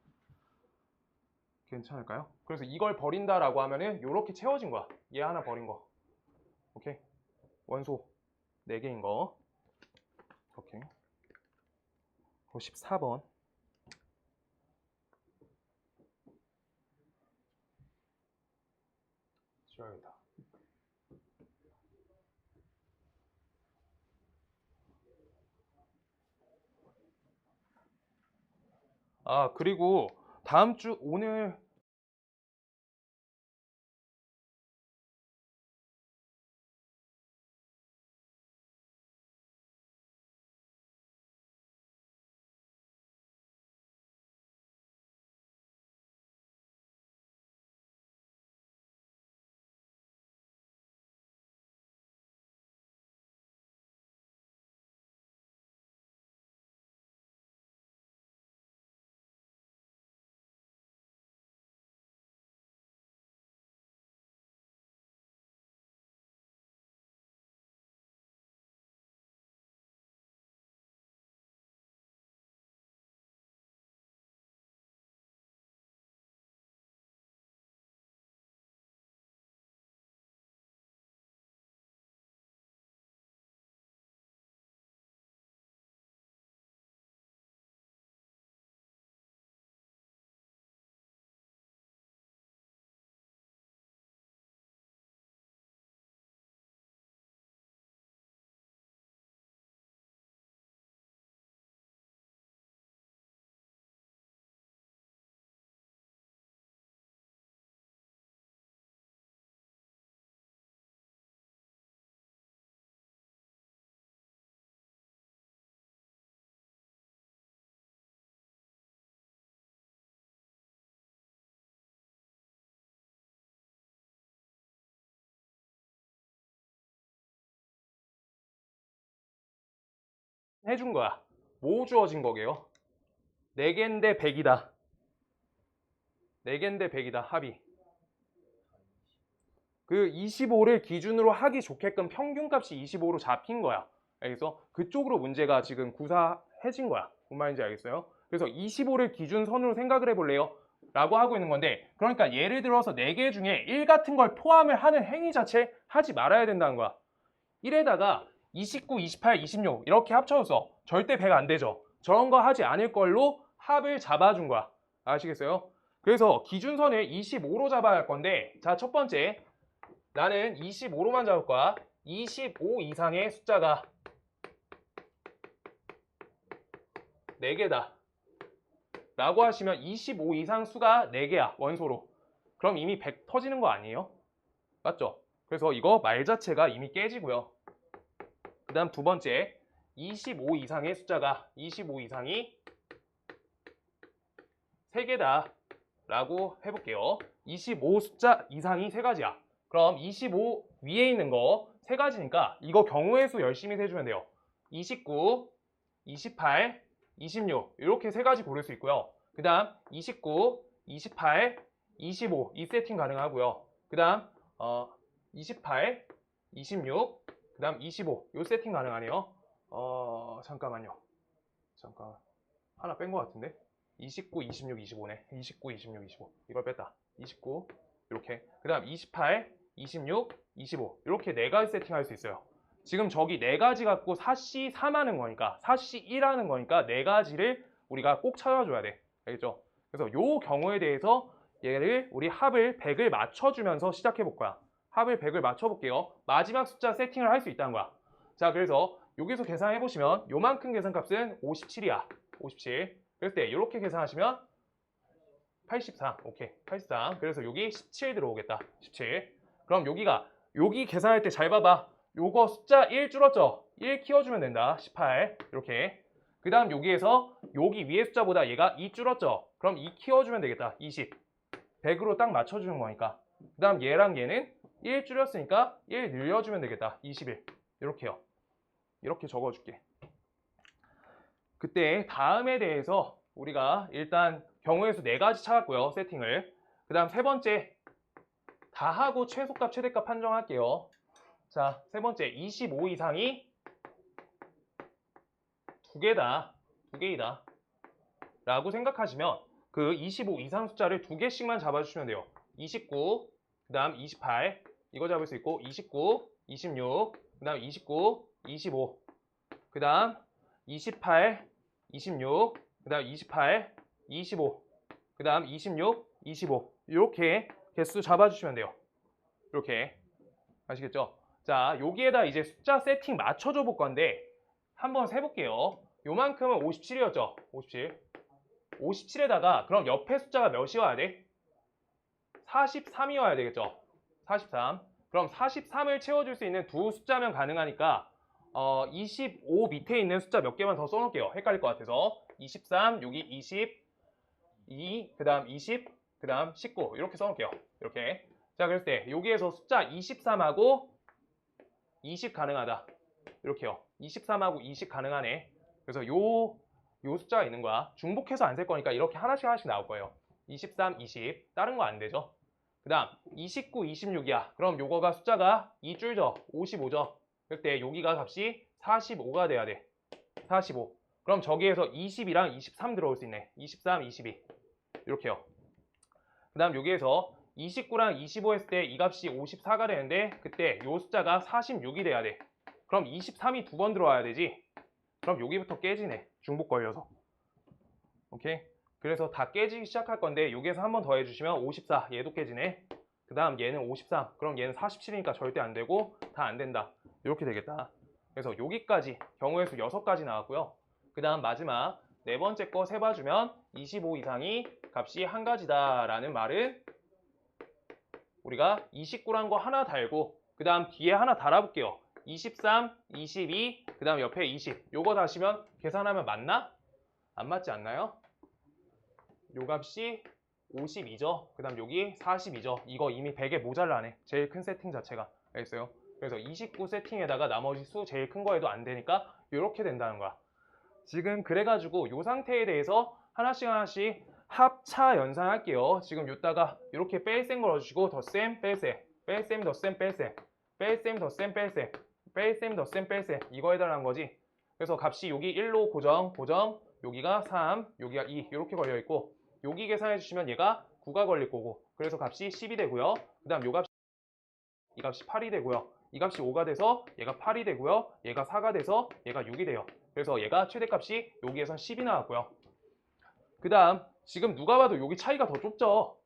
괜찮을까요? 그래서 이걸 버린다라고 하면은 이렇게 채워진 거야. 얘 하나 버린 거. 오케이. 원소 4개인 거. 오케이. 14번. 지워야겠다. 아, 그리고 다음 주 오늘 해준 거야. 뭐 주어진 거게요? 4개인데 100이다. 4개인데 100이다. 합이. 그 25를 기준으로 하기 좋게끔 평균값이 25로 잡힌 거야. 알겠어? 그쪽으로 문제가 지금 구사해진 거야. 뭔 말인지 알겠어요? 그래서 25를 기준선으로 생각을 해볼래요? 라고 하고 있는 건데, 그러니까 예를 들어서 4개 중에 1 같은 걸 포함을 하는 행위 자체 하지 말아야 된다는 거야. 1에다가 29, 28, 26 이렇게 합쳐서 절대 100 안 되죠. 저런 거 하지 않을 걸로 합을 잡아준 거야. 아시겠어요? 그래서 기준선을 25로 잡아야 할 건데, 자, 첫 번째, 나는 25로만 잡을 거야. 25 이상의 숫자가 4개다. 라고 하시면 25 이상 수가 4개야. 원소로. 그럼 이미 100 터지는 거 아니에요? 맞죠? 그래서 이거 말 자체가 이미 깨지고요. 그 다음 두 번째, 25 이상의 숫자가 25 이상이 3개다. 라고 해볼게요. 25 숫자 이상이 3가지야. 그럼 25 위에 있는 거 3가지니까 이거 경우의 수 열심히 세주면 돼요. 29, 28, 26 이렇게 3가지 고를 수 있고요. 그 다음 29, 28, 25 이 세팅 가능하고요. 그 다음 28, 26, 그 다음 25 이 세팅 가능하네요. 잠깐만요. 잠깐 하나 뺀 것 같은데. 29, 26, 25네. 29, 26, 25 이걸 뺐다. 29 이렇게. 그 다음 28, 26, 25 이렇게 4가지 세팅할 수 있어요. 지금 저기 4가지 갖고 4C 3하는 거니까 4C 1하는 거니까 4가지를 우리가 꼭 찾아줘야 돼. 알겠죠? 그래서 요 경우에 대해서 얘를 우리 합을 100을 맞춰주면서 시작해 볼 거야. 합을 100을 맞춰볼게요. 마지막 숫자 세팅을 할 수 있다는 거야. 자, 그래서 여기서 계산해 보시면 요만큼 계산값은 57이야. 57. 그럴 때 이렇게 계산하시면 83. 오케이. 83. 그래서 여기 17 들어오겠다. 17. 그럼 여기 계산할 때 잘 봐봐. 요거 숫자 1 줄었죠? 1 키워주면 된다. 18. 이렇게. 그 다음 여기에서 여기 위에 숫자보다 얘가 2 줄었죠? 그럼 2 키워주면 되겠다. 20. 100으로 딱 맞춰주는 거니까. 그 다음 얘랑 얘는 1 줄였으니까 1 늘려주면 되겠다. 21. 이렇게요. 이렇게 적어줄게. 그때 다음에 대해서 우리가 일단 경우의 수 4가지 찾았고요. 세팅을. 그 다음 세 번째 다 하고 최소값, 최대값 판정할게요. 자, 세 번째, 25 이상이 두 개다. 두 개이다. 라고 생각하시면 그 25 이상 숫자를 두 개씩만 잡아주시면 돼요. 29, 그 다음 28, 이거 잡을 수 있고 29, 26, 그 다음 29, 25, 그 다음 28, 26, 그 다음 28, 25, 그 다음 26, 25 이렇게 개수 잡아주시면 돼요. 이렇게 아시겠죠? 자, 여기에다 이제 숫자 세팅 맞춰줘 볼 건데 한번 세볼게요. 요만큼은 57이었죠? 57. 57에다가 그럼 옆에 숫자가 몇이어야 돼? 43이어야 되겠죠? 43. 그럼 43을 채워줄 수 있는 두 숫자면 가능하니까 25 밑에 있는 숫자 몇 개만 더 써놓을게요. 헷갈릴 것 같아서 23, 여기 22, 그 다음 20, 그 다음 19 이렇게 써놓을게요. 이렇게. 자, 그랬을 때 여기에서 숫자 23하고 20 가능하다. 이렇게요. 23하고 20 가능하네. 그래서 요 숫자가 있는 거야. 중복해서 안 셀 거니까 이렇게 하나씩 하나씩 나올 거예요. 23, 20. 다른 거 안 되죠. 그 다음 29, 26이야. 그럼 요거가 숫자가 2줄죠. 55죠. 그때 여기가 값이 45가 돼야 돼. 45. 그럼 저기에서 20이랑 23 들어올 수 있네. 23, 22. 이렇게요. 그 다음 여기에서 29랑 25 했을 때 이 값이 54가 되는데 그때 요 숫자가 46이 돼야 돼. 그럼 23이 두 번 들어와야 되지. 그럼 여기부터 깨지네. 중복 걸려서. 오케이? 그래서 다 깨지기 시작할 건데 여기에서 한 번 더 해주시면 54 얘도 깨지네. 그 다음 얘는 53 그럼 얘는 47이니까 절대 안 되고 다 안 된다. 이렇게 되겠다. 그래서 여기까지 경우의 수 6가지 나왔고요. 그 다음 마지막 네 번째 거 세봐주면 25 이상이 값이 한 가지다 라는 말은 우리가 29란 거 하나 달고 그 다음 뒤에 하나 달아볼게요. 23, 22, 그 다음 옆에 20 요거 다시면 계산하면 맞나? 안 맞지 않나요? 요 값이 52죠. 그 다음 여기 42죠. 이거 이미 100에 모자라네. 제일 큰 세팅 자체가. 알겠어요? 그래서 29 세팅에다가 나머지 수 제일 큰 거 해도 안 되니까 이렇게 된다는 거야. 지금 그래가지고 요 상태에 대해서 하나씩 하나씩 합차 연산할게요. 지금 요따가 이렇게 뺄셈 걸어주시고 덧셈, 뺄셈, 뺄셈, 덧셈, 뺄셈, 뺄셈, 덧셈, 뺄셈, 뺄셈, 덧셈, 뺄셈 이거 해달라는 거지. 그래서 값이 여기 1로 고정, 여기가 3, 여기가 2 이렇게 걸려있고 여기 계산해 주시면 얘가 9가 걸릴 거고 그래서 값이 10이 되고요. 그 다음 요 값이 이 값이 8이 되고요. 이 값이 5가 돼서 얘가 8이 되고요. 얘가 4가 돼서 얘가 6이 돼요. 그래서 얘가 최대값이 여기에선 10이 나왔고요. 그 다음 지금 누가 봐도 여기 차이가 더 좁죠.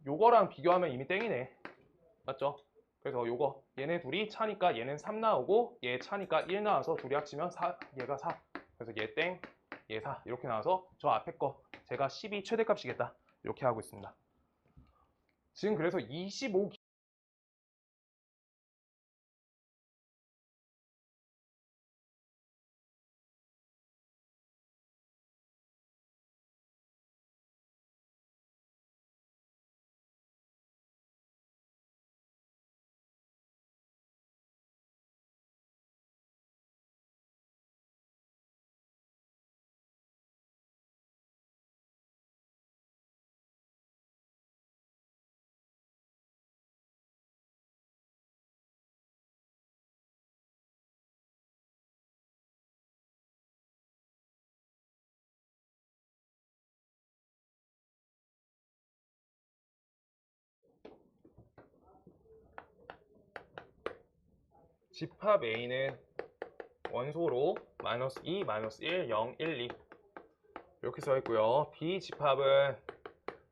요거랑 비교하면 이미 땡이네. 맞죠? 그래서 요거 얘네 둘이 차니까 얘는 3 나오고 얘 차니까 1 나와서 둘이 합치면 4, 얘가 4. 그래서 얘 땡, 얘 4 이렇게 나와서 저 앞에 거 제가 10이 최대값이겠다. 이렇게 하고 있습니다. 지금 그래서 25 집합 A는 원소로 마이너스 2, 마이너스 1, 0, 1, 2 이렇게 써 있고요. B 집합은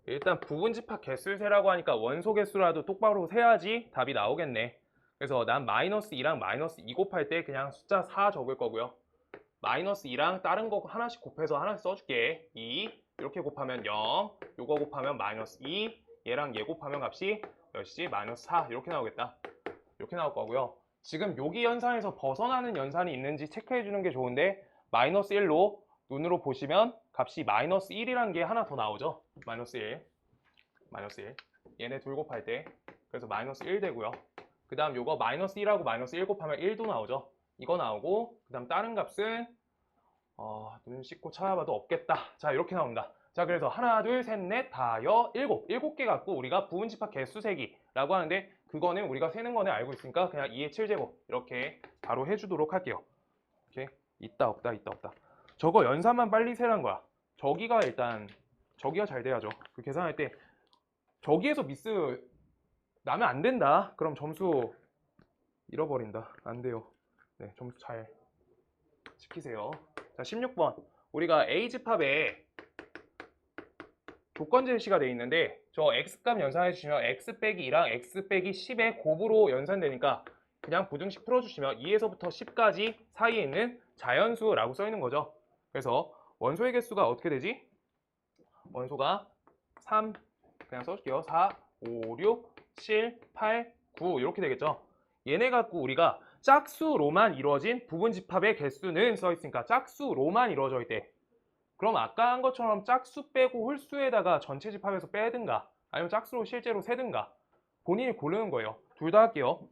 일단 부분 집합 개수를 세라고 하니까 원소 개수라도 똑바로 세야지 답이 나오겠네. 그래서 난 마이너스 2랑 마이너스 2 곱할 때 그냥 숫자 4 적을 거고요. 마이너스 2랑 다른 거 하나씩 곱해서 하나씩 써줄게. 2 이렇게 곱하면 0 요거 곱하면 마이너스 2 얘랑 얘 곱하면 값이 몇이지? 마이너스 4 이렇게 나오겠다. 이렇게 나올 거고요. 지금 여기 연산에서 벗어나는 연산이 있는지 체크해 주는 게 좋은데 마이너스 1로 눈으로 보시면 값이 마이너스 1이라는 게 하나 더 나오죠. 마이너스 1 마이너스 1 얘네 둘 곱할 때 그래서 마이너스 1 되고요. 그 다음 요거 마이너스 1하고 마이너스 1 곱하면 1도 나오죠. 이거 나오고 그 다음 다른 값은 눈 씻고 찾아봐도 없겠다. 자 이렇게 나옵니다. 자 그래서 하나 둘 셋 넷 다여 일곱 개 갖고 우리가 부분 집합 개수 세기 라고 하는데 그거는 우리가 세는 거는 알고 있으니까 그냥 2의 7제곱 이렇게 바로 해주도록 할게요. 오케이? 있다 없다 있다 없다. 저거 연산만 빨리 세라는 거야. 저기가 일단 저기가 잘 돼야죠. 그 계산할 때 저기에서 미스 나면 안 된다. 그럼 점수 잃어버린다. 안 돼요. 네, 점수 잘 지키세요. 자, 16번. 우리가 A집합에 조건 제시가 되어 있는데 저 X값 연산해 주시면 X 빼기 2랑 X 빼기 10의 곱으로 연산되니까 그냥 부등식 풀어주시면 2에서부터 10까지 사이에 있는 자연수라고 써 있는 거죠. 그래서 원소의 개수가 어떻게 되지? 원소가 3, 그냥 써줄게요. 4, 5, 6, 7, 8, 9 이렇게 되겠죠. 얘네 갖고 우리가 짝수로만 이루어진 부분집합의 개수는 써 있으니까 짝수로만 이루어져 있대. 그럼 아까 한 것처럼 짝수 빼고 홀수에다가 전체 집합에서 빼든가 아니면 짝수로 실제로 세든가 본인이 고르는 거예요. 둘 다 할게요.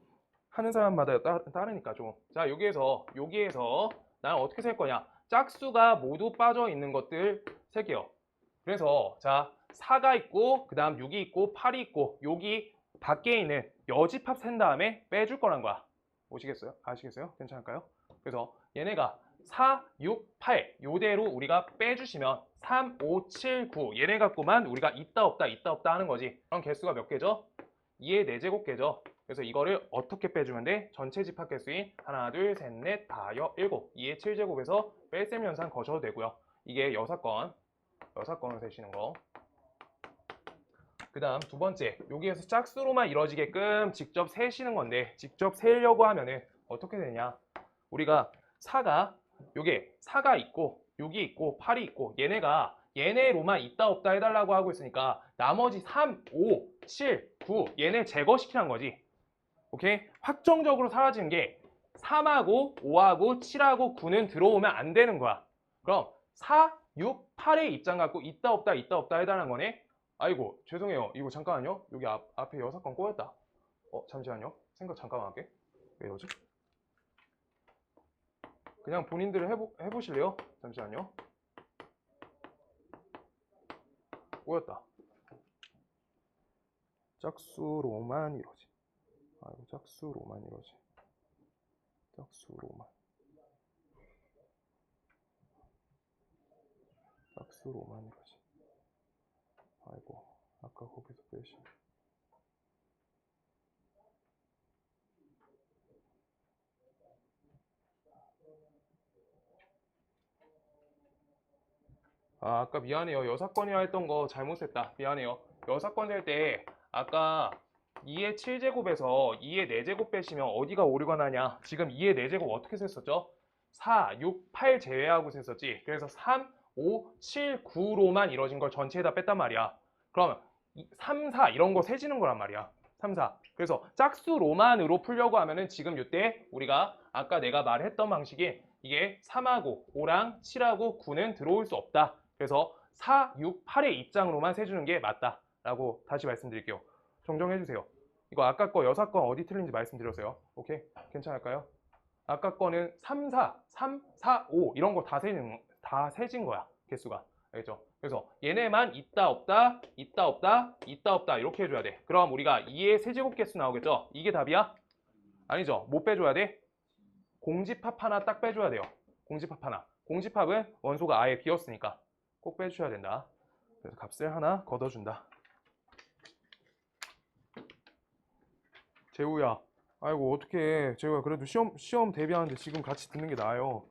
하는 사람마다 따르니까 좀. 자, 여기에서 나는 어떻게 셀 거냐? 짝수가 모두 빠져 있는 것들 셀게요. 그래서 자, 4가 있고 그 다음 6이 있고 8이 있고 여기 밖에 있는 여집합 센 다음에 빼줄 거란 거야. 오시겠어요? 아시겠어요? 괜찮을까요? 그래서 얘네가 4, 6, 8 요대로 우리가 빼주시면 3, 5, 7, 9 얘네 갖고만 우리가 있다 없다 하는 거지. 그럼 개수가 몇 개죠? 2의 4제곱 개죠. 그래서 이거를 어떻게 빼주면 돼? 전체 집합 개수인 하나, 둘, 셋, 넷, 다, 여, 7 2의 7제곱에서 뺄셈 연산 거셔도 되고요. 이게 여사건을 세시는 거. 그 다음 두 번째, 여기에서 짝수로만 이루어지게끔 직접 세시는 건데 직접 세려고 하면은 어떻게 되냐? 우리가 4가 요게 4가 있고 6이 있고 8이 있고 얘네로만 있다 없다 해달라고 하고 있으니까 나머지 3, 5, 7, 9 얘네 제거시키는 거지. 오케이? 확정적으로 사라지는 게 3하고 5하고 7하고 9는 들어오면 안 되는 거야. 그럼 4, 6, 8의 입장 갖고 있다 없다 해달라는 거네. 아이고 죄송해요. 이거 잠깐만요. 여기 앞에 여사건 꼬였다. 잠시만요. 생각 잠깐만 할게. 왜 이러지? 그냥 본인들 해보실래요? 잠시만요. 꼬였다. 짝수로만 이러지. 아이고 짝수로만 이러지. 짝수로만 이러지. 아이고 아까 거기서 빼시. 아까 미안해요. 여사건이라 했던 거 잘못했다. 미안해요. 여사건 될 때 아까 2의 7제곱에서 2의 4제곱 빼시면 어디가 오류가 나냐? 지금 2의 4제곱 어떻게 셌었죠? 4, 6, 8 제외하고 셌었지. 그래서 3, 5, 7, 9로만 이루어진 걸 전체에다 뺐단 말이야. 그러면 3, 4 이런 거 세지는 거란 말이야. 3, 4. 그래서 짝수로만으로 풀려고 하면은 지금 이때 우리가 아까 내가 말했던 방식이 이게 3하고 5랑 7하고 9는 들어올 수 없다. 그래서 4, 6, 8의 입장으로만 세주는 게 맞다라고 다시 말씀드릴게요. 정정해주세요. 이거 아까 거 여사건 어디 틀린지 말씀드렸어요. 오케이? 괜찮을까요? 아까 거는 3, 4 이런 거 다 세진 거야. 개수가. 알겠죠? 그래서 얘네만 있다 없다 이렇게 해줘야 돼. 그럼 우리가 2의 세제곱 개수 나오겠죠? 이게 답이야? 아니죠? 못 빼줘야 돼? 공집합 하나 딱 빼줘야 돼요. 공집합 하나. 공집합은 원소가 아예 비었으니까 꼭 빼주셔야 된다. 그래서 값을 하나 걷어준다. 재우야, 아이고 어떡해. 재우야, 그래도 시험 대비하는데 지금 같이 듣는 게 나아요.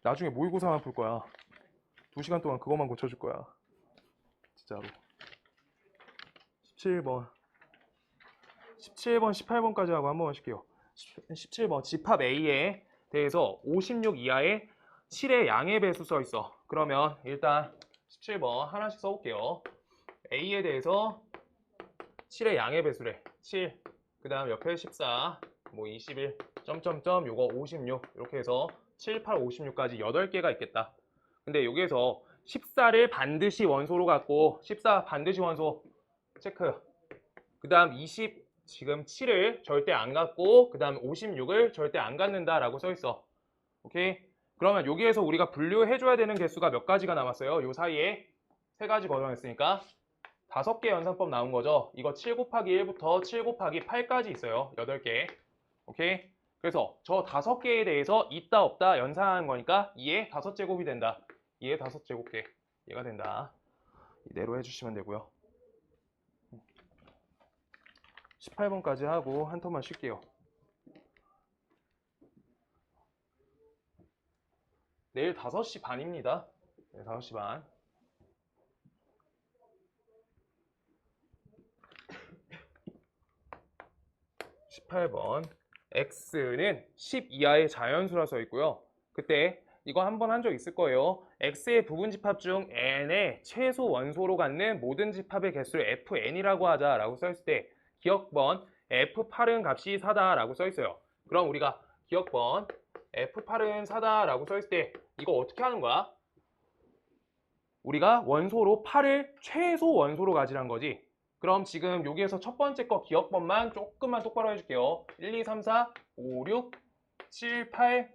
나중에 모의고사만 풀 거야. 2시간 동안 그것만 고쳐줄 거야. 진짜로. 17번 18번까지 하고 한 번 하실게요. 17번 집합 A에 대해서 56 이하의 7의 양의 배수 써 있어. 그러면 일단 17번 하나씩 써볼게요. A에 대해서 7의 양의 배수래. 7, 그 다음 옆에 14, 뭐 21, 점점점 요거 56 이렇게 해서 7, 8, 56까지 8개가 있겠다. 근데 여기에서 14를 반드시 원소로 갖고 14 반드시 원소 체크. 그 다음 20 지금 7을 절대 안 갖고 그 다음 56을 절대 안 갖는다 라고 써 있어. 오케이? 그러면 여기에서 우리가 분류해 줘야 되는 개수가 몇 가지가 남았어요? 요 사이에 3가지 거정했으니까 5개 연산법 나온 거죠. 이거 7 곱하기 1부터 7 곱하기 8까지 있어요. 8개. 오케이? 그래서 저 5개에 대해서 있다 없다 연산하는 거니까 2의 5제곱이 된다. 2의 5제곱개. 얘가 된다. 이대로 해주시면 되고요. 18번까지 하고 한 턴만 쉴게요. 내일 5시 반입니다. 네, 5시 반. 18번. x는 10 이하의 자연수라 써 있고요. 그때 이거 한 번 한 적 있을 거예요. x의 부분집합 중 n의 최소 원소로 갖는 모든 집합의 개수를 fn이라고 하자라고 써 있을 때 기억번 f8은 값이 4다라고 써 있어요. 그럼 우리가 기억번 f8은 4다라고 써 있을 때 이거 어떻게 하는 거야? 우리가 원소로 8을 최소 원소로 가지란 거지. 그럼 지금 여기에서 첫 번째 거 기억번만 조금만 똑바로 해줄게요. 1, 2, 3, 4, 5, 6, 7, 8,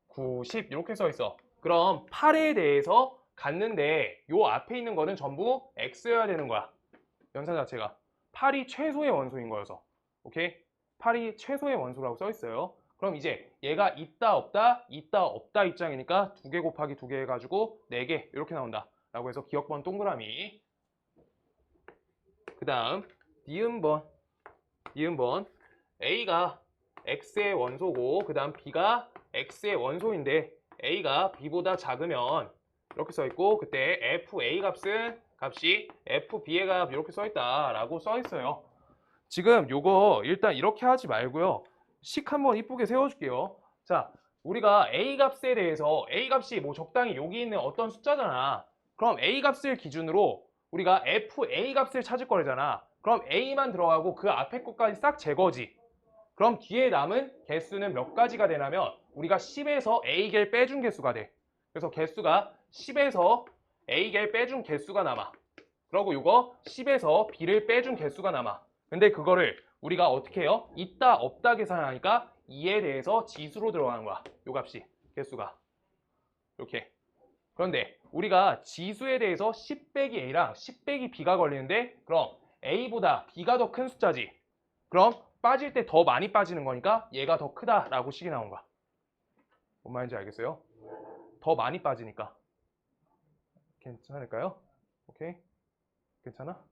9, 10 이렇게 써 있어. 그럼 8에 대해서 갔는데 요 앞에 있는 거는 전부 x여야 되는 거야. 연산 자체가 8이 최소의 원소인 거여서. 오케이? 8이 최소의 원소라고 써 있어요. 그럼 이제 얘가 있다 없다 있다 없다 입장이니까 2개 곱하기 2개 해가지고 4개 이렇게 나온다 라고 해서 기억번 동그라미. 그 다음 니은번 A가 X의 원소고 그 다음 B가 X의 원소인데 A가 B보다 작으면 이렇게 써있고 그때 FA 값이 FB의 값 이렇게 써있다 라고 써있어요. 지금 요거 일단 이렇게 하지 말고요. 식 한번 이쁘게 세워줄게요. 자, 우리가 A 값에 대해서 A 값이 뭐 적당히 여기 있는 어떤 숫자잖아. 그럼 A 값을 기준으로 우리가 FA 값을 찾을 거잖아. 그럼 A만 들어가고 그 앞에 것까지 싹 제거지. 그럼 뒤에 남은 개수는 몇 가지가 되냐면 우리가 10에서 A개를 빼준 개수가 돼. 그래서 개수가 10에서 A개를 빼준 개수가 남아. 그리고 이거 10에서 B를 빼준 개수가 남아. 근데 그거를 우리가 어떻게 해요? 있다 없다 계산하니까 2에 대해서 지수로 들어가는 거야. 요 값이 개수가 이렇게. 그런데 우리가 지수에 대해서 10 빼기 A랑 10 빼기 B가 걸리는데 그럼 A보다 B가 더 큰 숫자지. 그럼 빠질 때 더 많이 빠지는 거니까 얘가 더 크다라고 식이 나온 거야. 뭔 말인지 알겠어요? 더 많이 빠지니까. 괜찮을까요? 오케이? 괜찮아?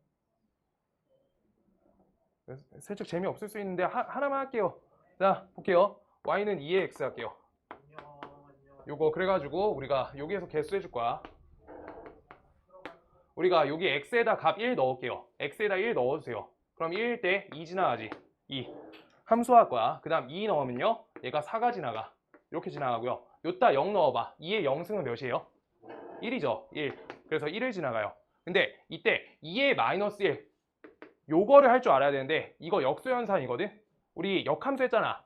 살짝 재미없을 수 있는데 하나만 할게요. 자, 볼게요. y는 2의 x 할게요. 요거 그래가지고 우리가 여기에서 개수 해줄 거야. 우리가 여기 x에다 값 1 넣을게요. x에다 1 넣어주세요. 그럼 1일 때 2 지나가지. 2. 함수할 거야. 그 다음 2 넣으면요. 얘가 4가 지나가. 이렇게 지나가고요. 요따 0 넣어봐. 2의 0승은 몇이에요? 1이죠. 1. 그래서 1을 지나가요. 근데 이때 2의 마이너스 1. 요거를 할 줄 알아야 되는데 이거 역수연산이거든. 우리 역함수 했잖아.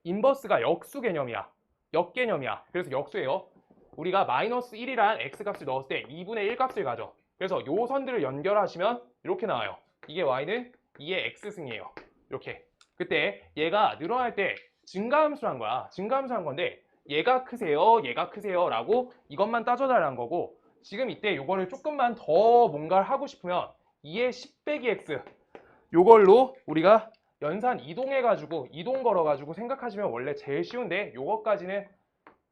인버스가 역수 개념이야. 역 개념이야. 그래서 역수예요. 우리가 마이너스 1이란 x값을 넣었을 때 2분의 1 값을 가져. 그래서 요 선들을 연결하시면 이렇게 나와요. 이게 y는 2의 x승이에요. 이렇게. 그때 얘가 늘어날 때 증가함수란 거야. 증가함수한 건데 얘가 크세요, 얘가 크세요 라고 이것만 따져달라는 거고 지금 이때 요거를 조금만 더 뭔가를 하고 싶으면 2의 10 빼기 x 요걸로 우리가 연산 이동해가지고 이동 걸어가지고 생각하시면 원래 제일 쉬운데 요거까지는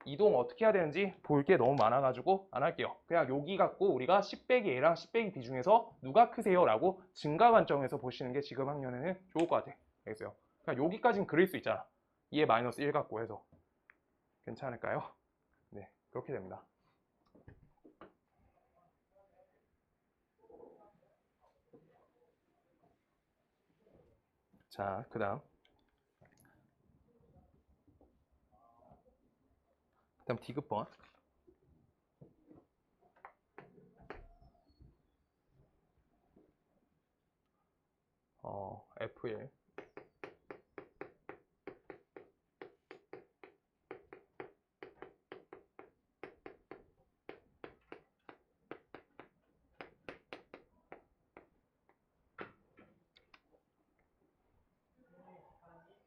이동 어떻게 해야 되는지 볼 게 너무 많아가지고 안 할게요. 그냥 여기 갖고 우리가 10 빼기 A랑 10 빼기 B 중에서 누가 크세요? 라고 증가 관점에서 보시는 게 지금 학년에는 좋을 것 같아. 알겠어요? 그냥 여기까지는 그릴 수 있잖아. 2의 마이너스 1 갖고 해서. 괜찮을까요? 네, 그렇게 됩니다. 자, 그 다음 디귿번. F1.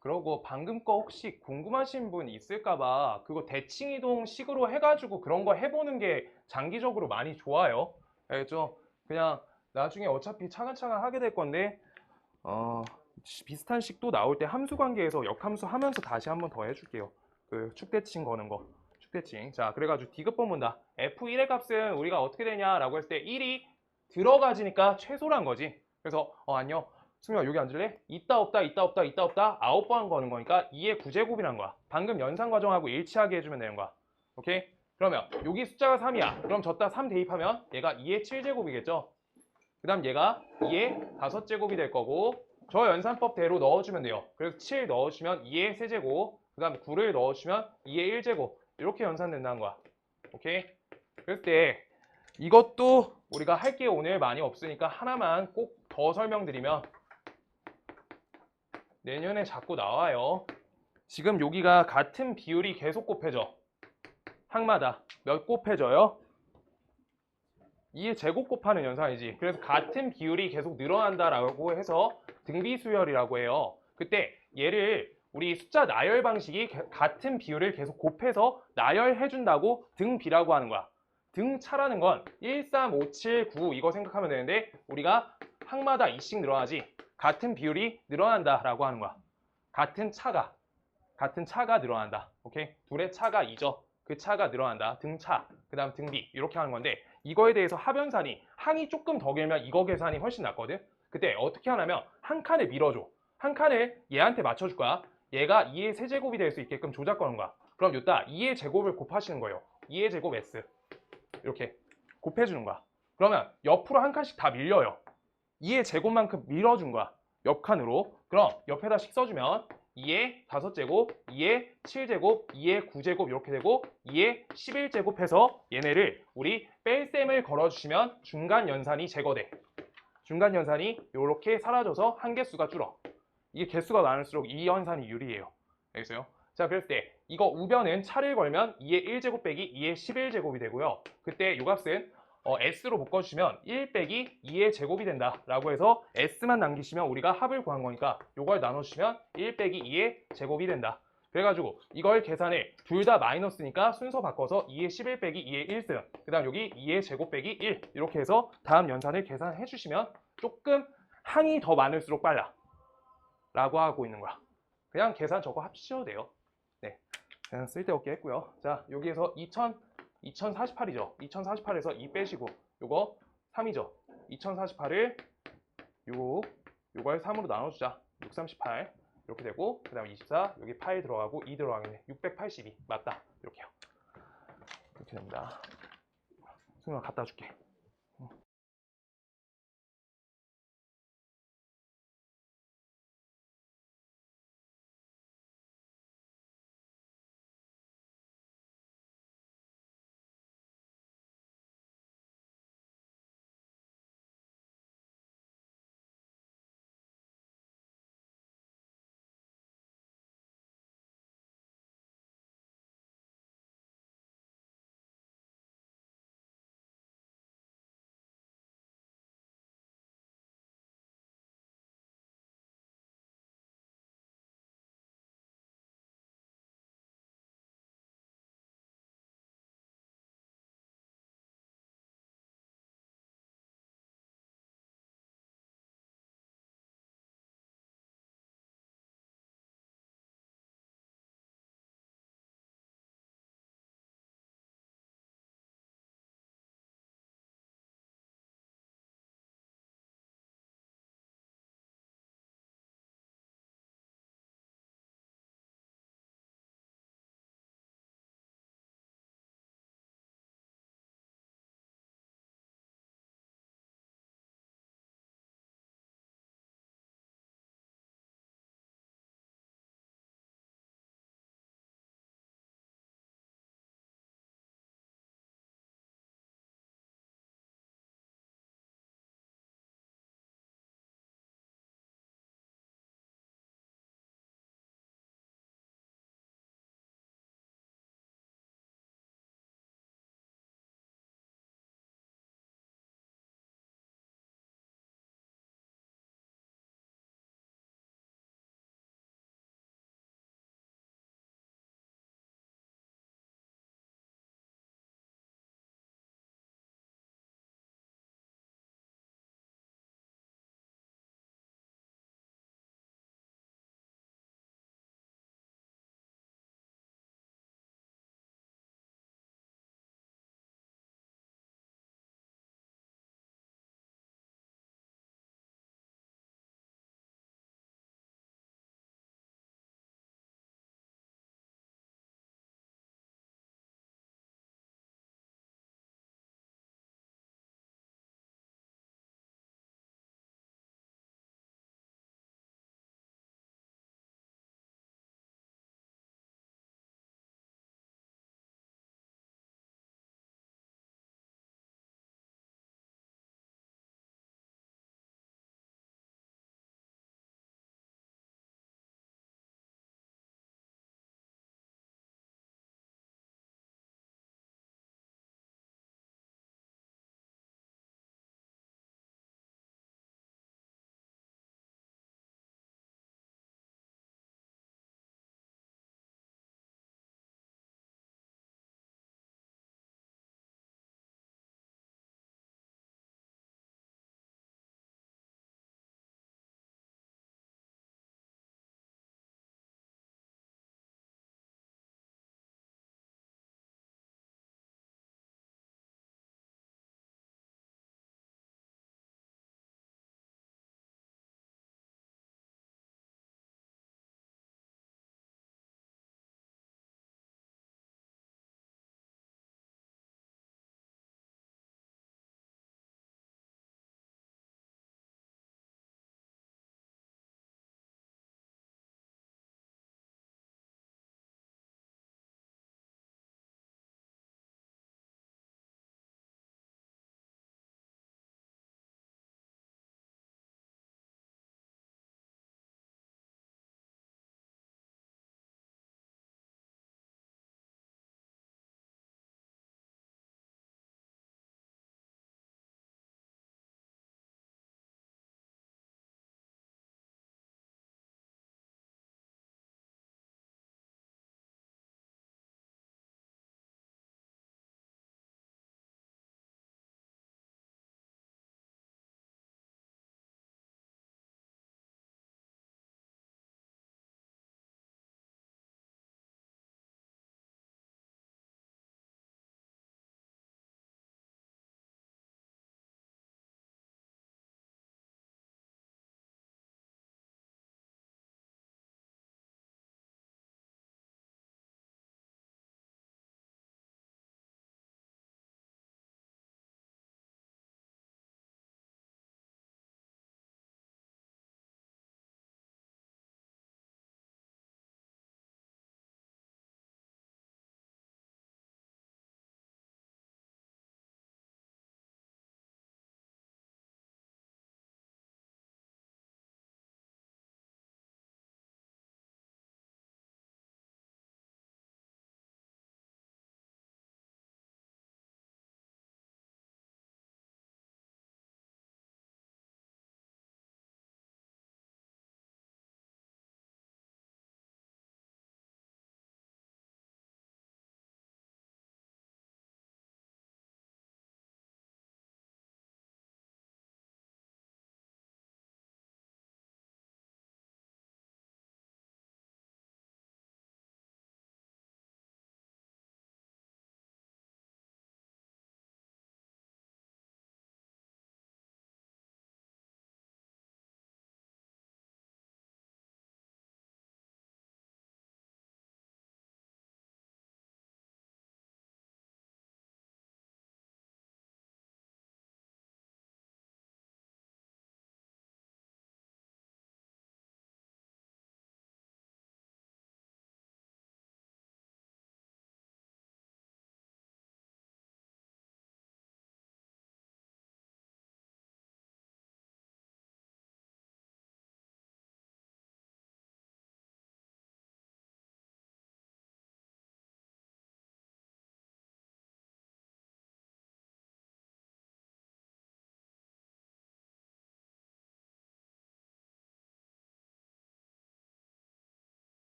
그러고 방금 거 혹시 궁금하신 분 있을까봐 그거 대칭이동 식으로 해가지고 그런 거 해보는 게 장기적으로 많이 좋아요. 알겠죠? 그냥 나중에 어차피 차근차근 하게 될 건데 비슷한 식도 나올 때 함수 관계에서 역함수 하면서 다시 한번 더 해줄게요. 그 축대칭 거는 거. 축대칭. 자, 그래가지고 디귿번 문다. F1의 값은 우리가 어떻게 되냐라고 했을 때 1이 들어가지니까 최소란 거지. 그래서 안녕. 승민아 여기 앉을래? 있다 없다 있다 없다 있다 없다 9번 거는 거니까 2의 9제곱이란 거야. 방금 연산 과정하고 일치하게 해주면 되는 거야. 오케이? 그러면 여기 숫자가 3이야. 그럼 졌다 3 대입하면 얘가 2의 7제곱이겠죠? 그 다음 얘가 2의 5제곱이 될 거고 저 연산법대로 넣어주면 돼요. 그래서 7 넣어주면 2의 세제곱, 그 다음 9를 넣어주면 2의 1제곱 이렇게 연산된다는 거야. 오케이? 그럴 때 이것도 우리가 할 게 오늘 많이 없으니까 하나만 꼭 더 설명드리면 내년에 자꾸 나와요. 지금 여기가 같은 비율이 계속 곱해져. 항마다 몇 곱해져요? 2의 제곱 곱하는 연산이지. 그래서 같은 비율이 계속 늘어난다라고 해서 등비수열이라고 해요. 그때 얘를 우리 숫자 나열 방식이 같은 비율을 계속 곱해서 나열해준다고 등비라고 하는 거야. 등차라는 건 1, 3, 5, 7, 9 이거 생각하면 되는데 우리가 항마다 2씩 늘어나지 같은 비율이 늘어난다라고 하는 거야. 같은 차가 늘어난다. 오케이? 둘의 차가 2죠. 그 차가 늘어난다. 등차, 그 다음 등비 이렇게 하는 건데 이거에 대해서 합연산이 항이 조금 더 길면 이거 계산이 훨씬 낫거든. 그때 어떻게 하냐면 한 칸을 밀어줘. 한 칸을 얘한테 맞춰줄 거야. 얘가 2의 세제곱이 될 수 있게끔 조작 거는 거야. 그럼 이따 2의 제곱을 곱하시는 거예요. 2의 제곱 S 이렇게 곱해주는 거야. 그러면 옆으로 한 칸씩 다 밀려요. 2의 제곱만큼 밀어준 거야. 옆 칸으로. 그럼 옆에다 식 써주면 2의 5제곱, 2의 7제곱, 2의 9제곱 이렇게 되고 2의 11제곱 해서 얘네를 우리 뺄셈을 걸어주시면 중간 연산이 제거돼. 중간 연산이 이렇게 사라져서 한 개수가 줄어. 이게 개수가 많을수록 이 연산이 유리해요. 알겠어요? 자, 그랬을 때 이거 우변은 차를 걸면 2의 1제곱 빼기 2의 11제곱이 되고요. 그때 이 값은 S로 묶어주시면 1 빼기 2의 제곱이 된다라고 해서 S만 남기시면 우리가 합을 구한 거니까 이걸 나눠주시면 1 빼기 2의 제곱이 된다. 그래가지고 이걸 계산을 둘 다 마이너스니까 순서 바꿔서 2의 11 빼기 2의 1승 그 다음 여기 2의 제곱 빼기 1 이렇게 해서 다음 연산을 계산해 주시면 조금 항이 더 많을수록 빨라 라고 하고 있는 거야. 그냥 계산 저거 합치셔도 돼요. 네, 그냥 쓸데없게 했고요. 자, 여기에서 2048이죠. 2048에서 2 빼시고 요거 3이죠. 2048을 요걸 3으로 나눠주자. 638 이렇게 되고 그 다음에 24 여기 8 들어가고 2 들어가겠네. 682 맞다. 이렇게요. 이렇게 됩니다. 승우가 갖다 줄게.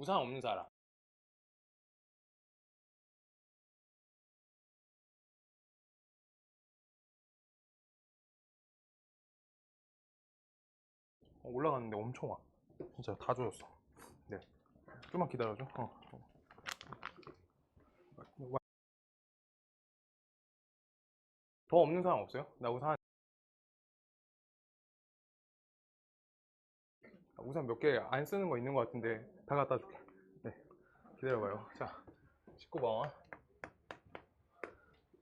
우산 없는 사람. 올라갔는데 엄청 와. 진짜 다 젖었어. 네. 좀만 기다려줘. 더 없는 사람 없어요? 나 우산 몇 개 안 쓰는 거 있는 것 같은데 다 갖다 줄게. 네. 기다려봐요. 자, 19번.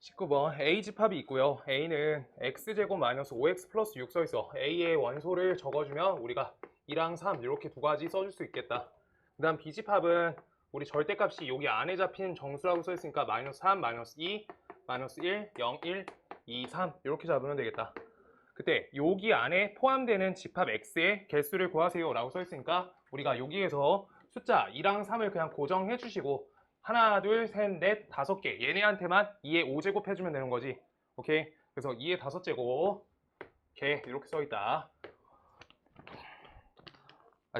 19번 A 집합이 있고요. A는 x제곱 마이너스 5x 플러스 6 써있어. A의 원소를 적어주면 우리가 2랑 3 이렇게 두 가지 써줄 수 있겠다. 그 다음 B 집합은 우리 절대값이 여기 안에 잡힌 정수라고 써있으니까 마이너스 3, 마이너스 2, 마이너스 1, 0, 1, 2, 3 이렇게 잡으면 되겠다. 그때 여기 안에 포함되는 집합 x의 개수를 구하세요 라고 써있으니까 우리가 여기에서 숫자 2랑 3을 그냥 고정해 주시고 하나, 둘, 셋, 넷, 5개 얘네한테만 2의 5제곱 해주면 되는 거지. 오케이? 그래서 2의 5제곱 이렇게 써있다.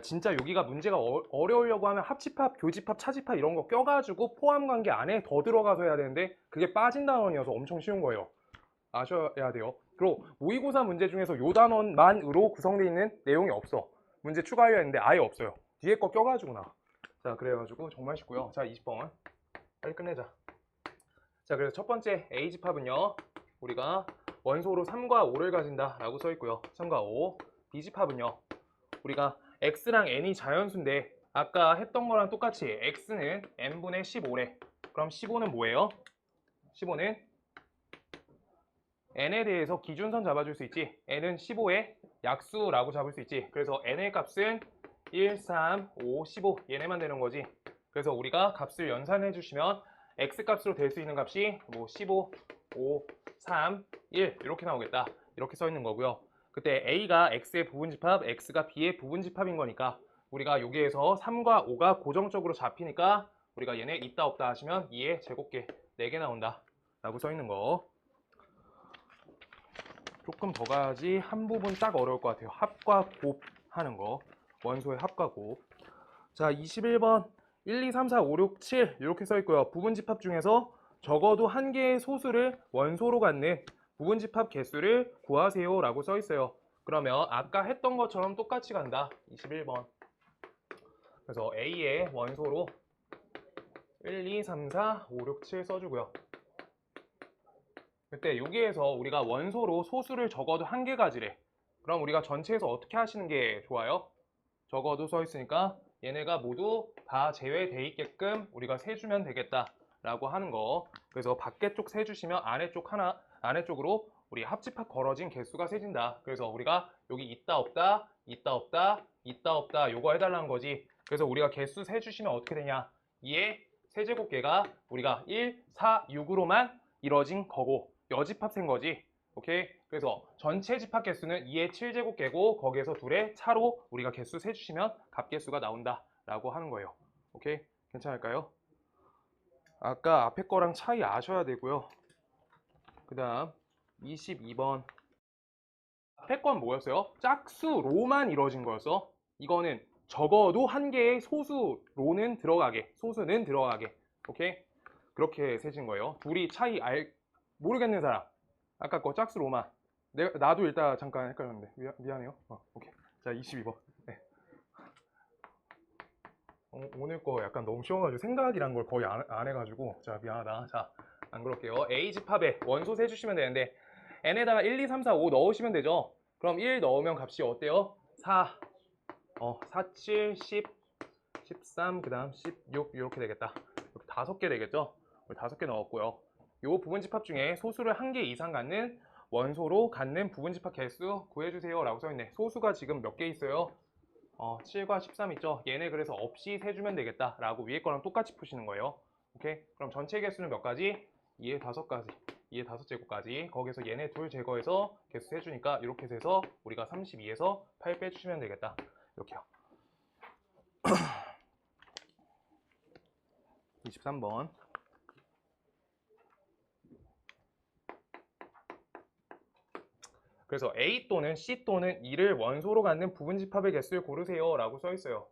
진짜 여기가 문제가 어려우려고 하면 합집합, 교집합, 차집합 이런 거 껴가지고 포함관계 안에 더 들어가서 해야 되는데 그게 빠진 단원이어서 엄청 쉬운 거예요. 아셔야 돼요. 그리고 모의고사 문제 중에서 요 단원만으로 구성되어 있는 내용이 없어. 문제 추가해야 했는데 아예 없어요. 뒤에 거 껴가지고 나. 자, 그래가지고 정말 쉽고요. 자, 20번 빨리 끝내자. 자, 그래서 첫 번째 A집합은요 우리가 원소로 3과 5를 가진다 라고 써있고요. 3과 5. B집합은요 우리가 X랑 N이 자연수인데 아까 했던 거랑 똑같이 X는 N분의 15래. 그럼 15는 뭐예요? 15는 N에 대해서 기준선 잡아줄 수 있지. N은 15의 약수라고 잡을 수 있지. 그래서 N의 값은 1, 3, 5, 15 얘네만 되는 거지. 그래서 우리가 값을 연산해 주시면 X 값으로 될 수 있는 값이 뭐 15, 5, 3, 1 이렇게 나오겠다. 이렇게 써 있는 거고요. 그때 A가 X의 부분집합, X가 B의 부분집합인 거니까 우리가 여기에서 3과 5가 고정적으로 잡히니까 우리가 얘네 있다 없다 하시면 2의 제곱계 4개 나온다 라고 써 있는 거. 조금 더 가야지 한 부분 딱 어려울 것 같아요. 합과 곱 하는 거. 원소의 합과 곱. 자, 21번 1, 2, 3, 4, 5, 6, 7 이렇게 써 있고요. 부분집합 중에서 적어도 한 개의 소수를 원소로 갖는 부분집합 개수를 구하세요 라고 써 있어요. 그러면 아까 했던 것처럼 똑같이 간다. 21번. 그래서 A의 원소로 1, 2, 3, 4, 5, 6, 7 써주고요. 그때 여기에서 우리가 원소로 소수를 적어도 한 개 가지래. 그럼 우리가 전체에서 어떻게 하시는 게 좋아요? 적어도 써 있으니까 얘네가 모두 다 제외돼 있게끔 우리가 세주면 되겠다 라고 하는 거. 그래서 밖에 쪽 세주시면 안에 쪽 하나, 안에 쪽으로 우리 합집합 걸어진 개수가 세진다. 그래서 우리가 여기 있다 없다, 있다 없다, 있다 없다 요거 해달라는 거지. 그래서 우리가 개수 세주시면 어떻게 되냐? 2의 세제곱계가 우리가 1, 4, 6으로만 이뤄진 거고 여집합 센 거지. 오케이? 그래서 전체 집합 개수는 2의 7제곱계고 거기에서 둘의 차로 우리가 개수 세주시면 값개수가 나온다 라고 하는 거예요. 오케이? 괜찮을까요? 아까 앞에 거랑 차이 아셔야 되고요. 그 다음 22번 앞에 건 뭐였어요? 짝수로만 이루어진 거였어. 이거는 적어도 한 개의 소수로는 들어가게, 소수는 들어가게. 오케이? 그렇게 세진 거예요. 둘이 차이 모르겠는 사람. 아까 거 짝수로만. 나도 일단 잠깐 헷갈렸는데 미안해요. 오케이. 자, 22번. 네. 오늘 거 약간 너무 쉬워가지고 생각이란 걸 거의 안 해가지고 자, 미안하다. 자, 안 그럴게요. A집합에 원소 세주시면 되는데 N에다가 1, 2, 3, 4, 5 넣으시면 되죠. 그럼 1 넣으면 값이 어때요? 4, 4, 7, 10, 13, 그 다음 16 이렇게 되겠다. 이렇게 5개 되겠죠? 5개 넣었고요. 요 부분집합 중에 소수를 한 개 이상 갖는 원소로 갖는 부분집합 개수 구해주세요 라고 써있네. 소수가 지금 몇 개 있어요? 7과 13 있죠? 얘네 그래서 없이 세주면 되겠다 라고 위에 거랑 똑같이 푸시는 거예요. 오케이? 그럼 전체 개수는 몇 가지? 2의 5가지 2의 5제곱까지 거기서 얘네 둘 제거해서 개수 세주니까 이렇게 해서 우리가 32에서 8 빼주시면 되겠다. 이렇게요. 23번 그래서 A 또는 C 또는 E를 원소로 갖는 부분집합의 개수를 고르세요 라고 써 있어요.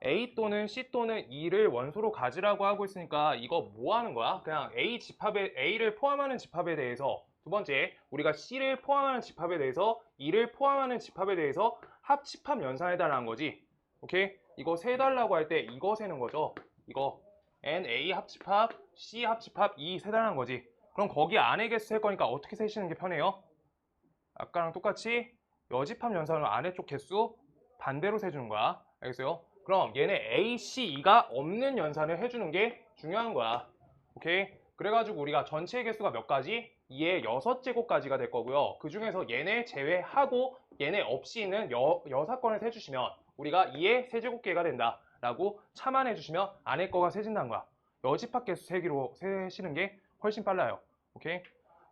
A 또는 C 또는 E를 원소로 가지라고 하고 있으니까 이거 뭐 하는 거야? 그냥 A를 포함하는 집합에 대해서, 두 번째 우리가 C를 포함하는 집합에 대해서 E를 포함하는 집합에 대해서 합집합 연산해달라는 거지. 오케이? 이거 세달라고 할 때 이거 세는 거죠. 이거 NA 합집합, C 합집합, E 세달라는 거지. 그럼 거기 안에 개수 셀 거니까 어떻게 세시는 게 편해요? 아까랑 똑같이 여집합 연산으로 아래쪽 개수 반대로 세주는 거야. 알겠어요? 그럼 얘네 A, C, E가 없는 연산을 해주는 게 중요한 거야. 오케이? 그래가지고 우리가 전체 개수가 몇 가지? 2의 6제곱까지가 될 거고요. 그 중에서 얘네 제외하고 얘네 없이 있는 6건을 세주시면 우리가 2의 세제곱계가 된다 라고 참아내 주시면 안에 거가 세진다는 거야. 여집합 개수 세기로 세시는 게 훨씬 빨라요. 오케이?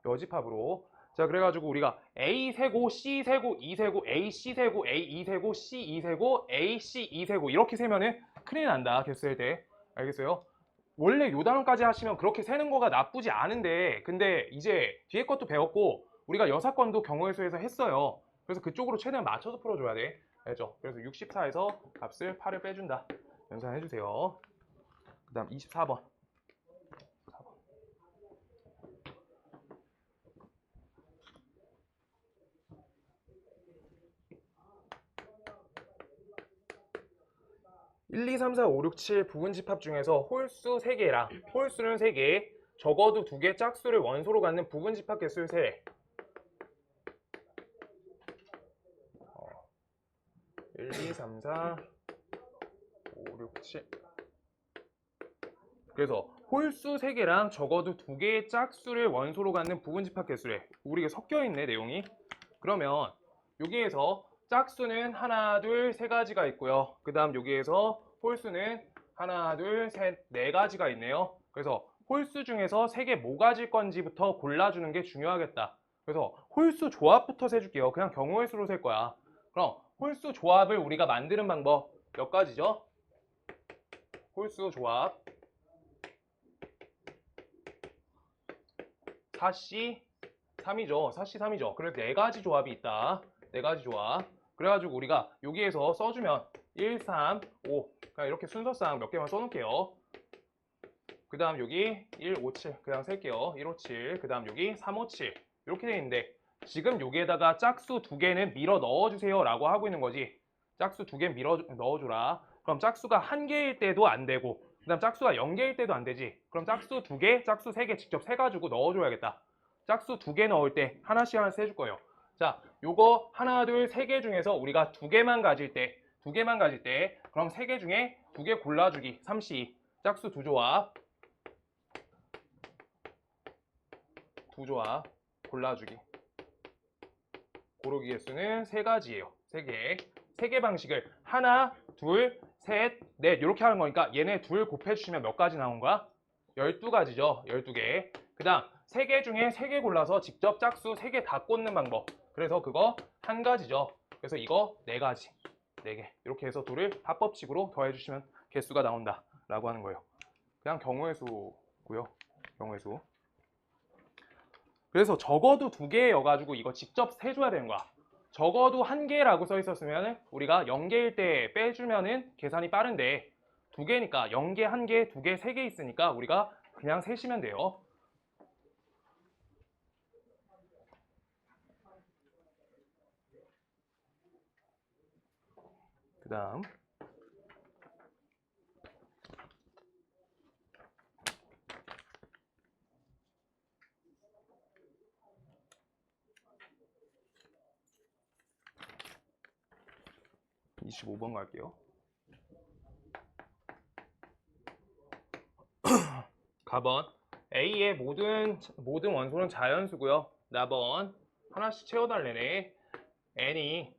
여집합으로. 자, 그래가지고 우리가 A 세고, C 세고, E 세고, A, C 세고, A, E 세고, C, E 세고, A, C, E 세고 이렇게 세면은 큰일 난다. 개수 셀 때. 알겠어요? 원래 요 단원까지 하시면 그렇게 세는 거가 나쁘지 않은데, 근데 이제 뒤에 것도 배웠고 우리가 여사건도 경우의 수에서 했어요. 그래서 그쪽으로 최대한 맞춰서 풀어줘야 돼. 알죠? 그래서 64에서 값을 8을 빼준다. 연산해주세요. 그 다음 24번. 1, 2, 3, 4, 5, 6, 7 부분 집합 중에서 홀수 3개랑 홀수는 3개, 적어도 2개 짝수를 원소로 갖는 부분 집합 개수를 세. 1, 2, 3, 4, 5, 6, 7. 그래서 홀수 3개랑 적어도 2개의 짝수를 원소로 갖는 부분 집합 개수래. 우리가 섞여 있네, 내용이. 그러면 여기에서 짝수는 하나, 둘, 세 가지가 있고요. 그 다음 여기에서 홀수는 하나, 둘, 셋, 네 가지가 있네요. 그래서 홀수 중에서 3개 뭐 가질 건지부터 골라주는 게 중요하겠다. 그래서 홀수 조합부터 세줄게요. 그냥 경우의 수로 셀 거야. 그럼 홀수 조합을 우리가 만드는 방법 몇 가지죠? 홀수 조합 4C 3이죠. 4C 3이죠. 그래서 4가지 조합이 있다. 4가지 조합. 그래가지고 우리가 여기에서 써주면 1, 3, 5 그냥 이렇게 순서상 몇 개만 써놓을게요. 그 다음 여기 1, 5, 7 그냥 셀게요. 1, 5, 7 그 다음 여기 3, 5, 7 이렇게 돼 있는데 지금 여기에다가 짝수 2개는 밀어 넣어주세요 라고 하고 있는 거지. 짝수 2개 밀어 넣어줘라. 그럼 짝수가 1개일 때도 안 되고 그 다음 짝수가 0개일 때도 안 되지. 그럼 짝수 2개, 짝수 3개 직접 세가지고 넣어줘야겠다. 짝수 2개 넣을 때 하나씩 하나씩 해줄 거예요. 자, 요거 하나, 둘, 3개 중에서 우리가 2개만 가질 때 그럼 3개 중에 2개 골라주기 3C 짝수 2조합 골라주기 고르기 개수는 3가지예요. 3개. 3개 방식을 하나, 둘, 셋, 넷 이렇게 하는 거니까 얘네 둘 곱해주시면 몇 가지 나온 거야? 12가지죠. 12개. 그 다음 3개 중에 3개 골라서 직접 짝수 3개 다 꽂는 방법. 그래서 그거 한 가지죠. 그래서 이거 4가지. 4개. 이렇게 해서 둘을 합법칙으로 더해주시면 개수가 나온다 라고 하는 거예요. 그냥 경우의 수고요. 경우의 수. 그래서 적어도 2개여가지고 이거 직접 세줘야 되는 거야. 적어도 1개라고 써 있었으면 우리가 0개일 때 빼주면은 계산이 빠른데 2개니까 0개, 1개, 2개, 3개 있으니까 우리가 그냥 세시면 돼요. 그 다음 25번 갈게요. 가번 A의 모든 원소는 자연수고요. 나번 하나씩 채워달래네. N이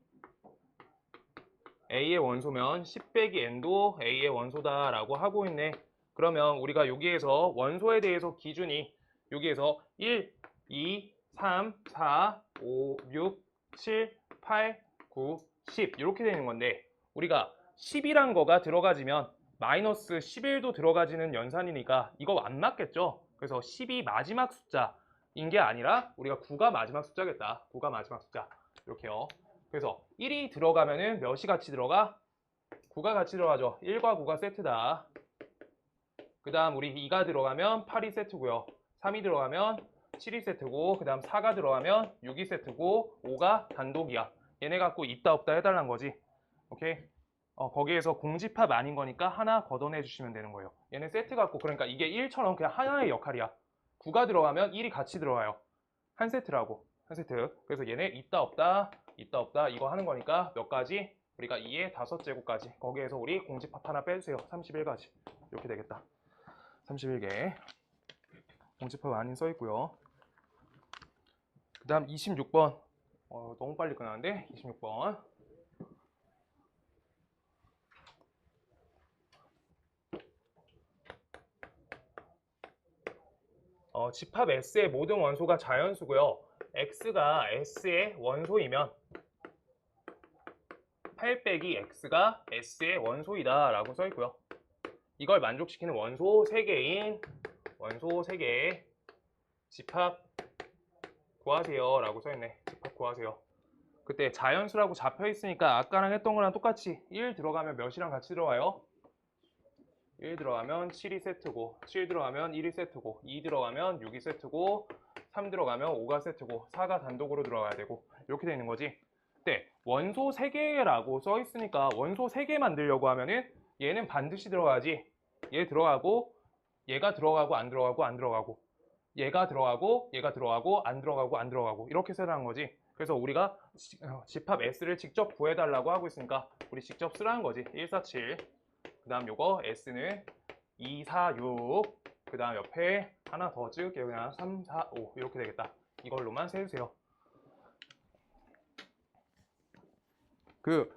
A의 원소면 10 빼기 N도 A의 원소다 라고 하고 있네. 그러면 우리가 여기에서 원소에 대해서 기준이 여기에서 1, 2, 3, 4, 5, 6, 7, 8, 9, 10 이렇게 되는 건데 우리가 10이란 거가 들어가지면 마이너스 11도 들어가지는 연산이니까 이거 안 맞겠죠? 그래서 10이 마지막 숫자인 게 아니라 우리가 9가 마지막 숫자겠다. 9가 마지막 숫자. 이렇게요. 그래서 1이 들어가면은 몇이 같이 들어가? 9가 같이 들어가죠. 1과 9가 세트다. 그 다음 우리 2가 들어가면 8이 세트고요. 3이 들어가면 7이 세트고, 그 다음 4가 들어가면 6이 세트고, 5가 단독이야. 얘네 갖고 있다 없다 해달란 거지. 오케이? 거기에서 공집합 아닌 거니까 하나 걷어내 주시면 되는 거예요. 얘네 세트 갖고, 그러니까 이게 1처럼 그냥 하나의 역할이야. 9가 들어가면 1이 같이 들어가요. 한 세트라고. 한 세트. 그래서 얘네 있다 없다, 있다 없다 이거 하는 거니까 몇 가지? 우리가 2의 5제곱까지. 거기에서 우리 공집합 하나 빼주세요. 31가지. 이렇게 되겠다. 31개. 공집합 아닌 써 있고요. 그 다음 26번. 너무 빨리 끝나는데? 26번. 집합 S의 모든 원소가 자연수고요. X가 S의 원소이면 8 빼기 X가 S의 원소이다 라고 써 있고요. 이걸 만족시키는 원소 3개인 원소 3개 집합 구하세요 라고 써 있네. 집합 구하세요. 그때 자연수라고 잡혀 있으니까 아까랑 했던 거랑 똑같이 1 들어가면 몇이랑 같이 들어와요? 1 들어가면 7이 세트고, 7 들어가면 1이 세트고, 2 들어가면 6이 세트고, 3 들어가면 5가 세트고, 4가 단독으로 들어가야 되고, 이렇게 되는 거지. 근데 원소 3개라고 써 있으니까 원소 3개 만들려고 하면은 얘는 반드시 들어가지. 얘 들어가고, 얘가 들어가고 안 들어가고 안 들어가고, 얘가 들어가고, 얘가 들어가고 안 들어가고 안 들어가고 이렇게 쓰라는 거지. 그래서 우리가 집합 S를 직접 구해달라고 하고 있으니까 우리 직접 쓰라는 거지. 147. 그 다음 요거 S는 2, 4, 6. 그 다음 옆에 하나 더 찍을게요. 그냥 3, 4, 5 이렇게 되겠다. 이걸로만 세주세요. 그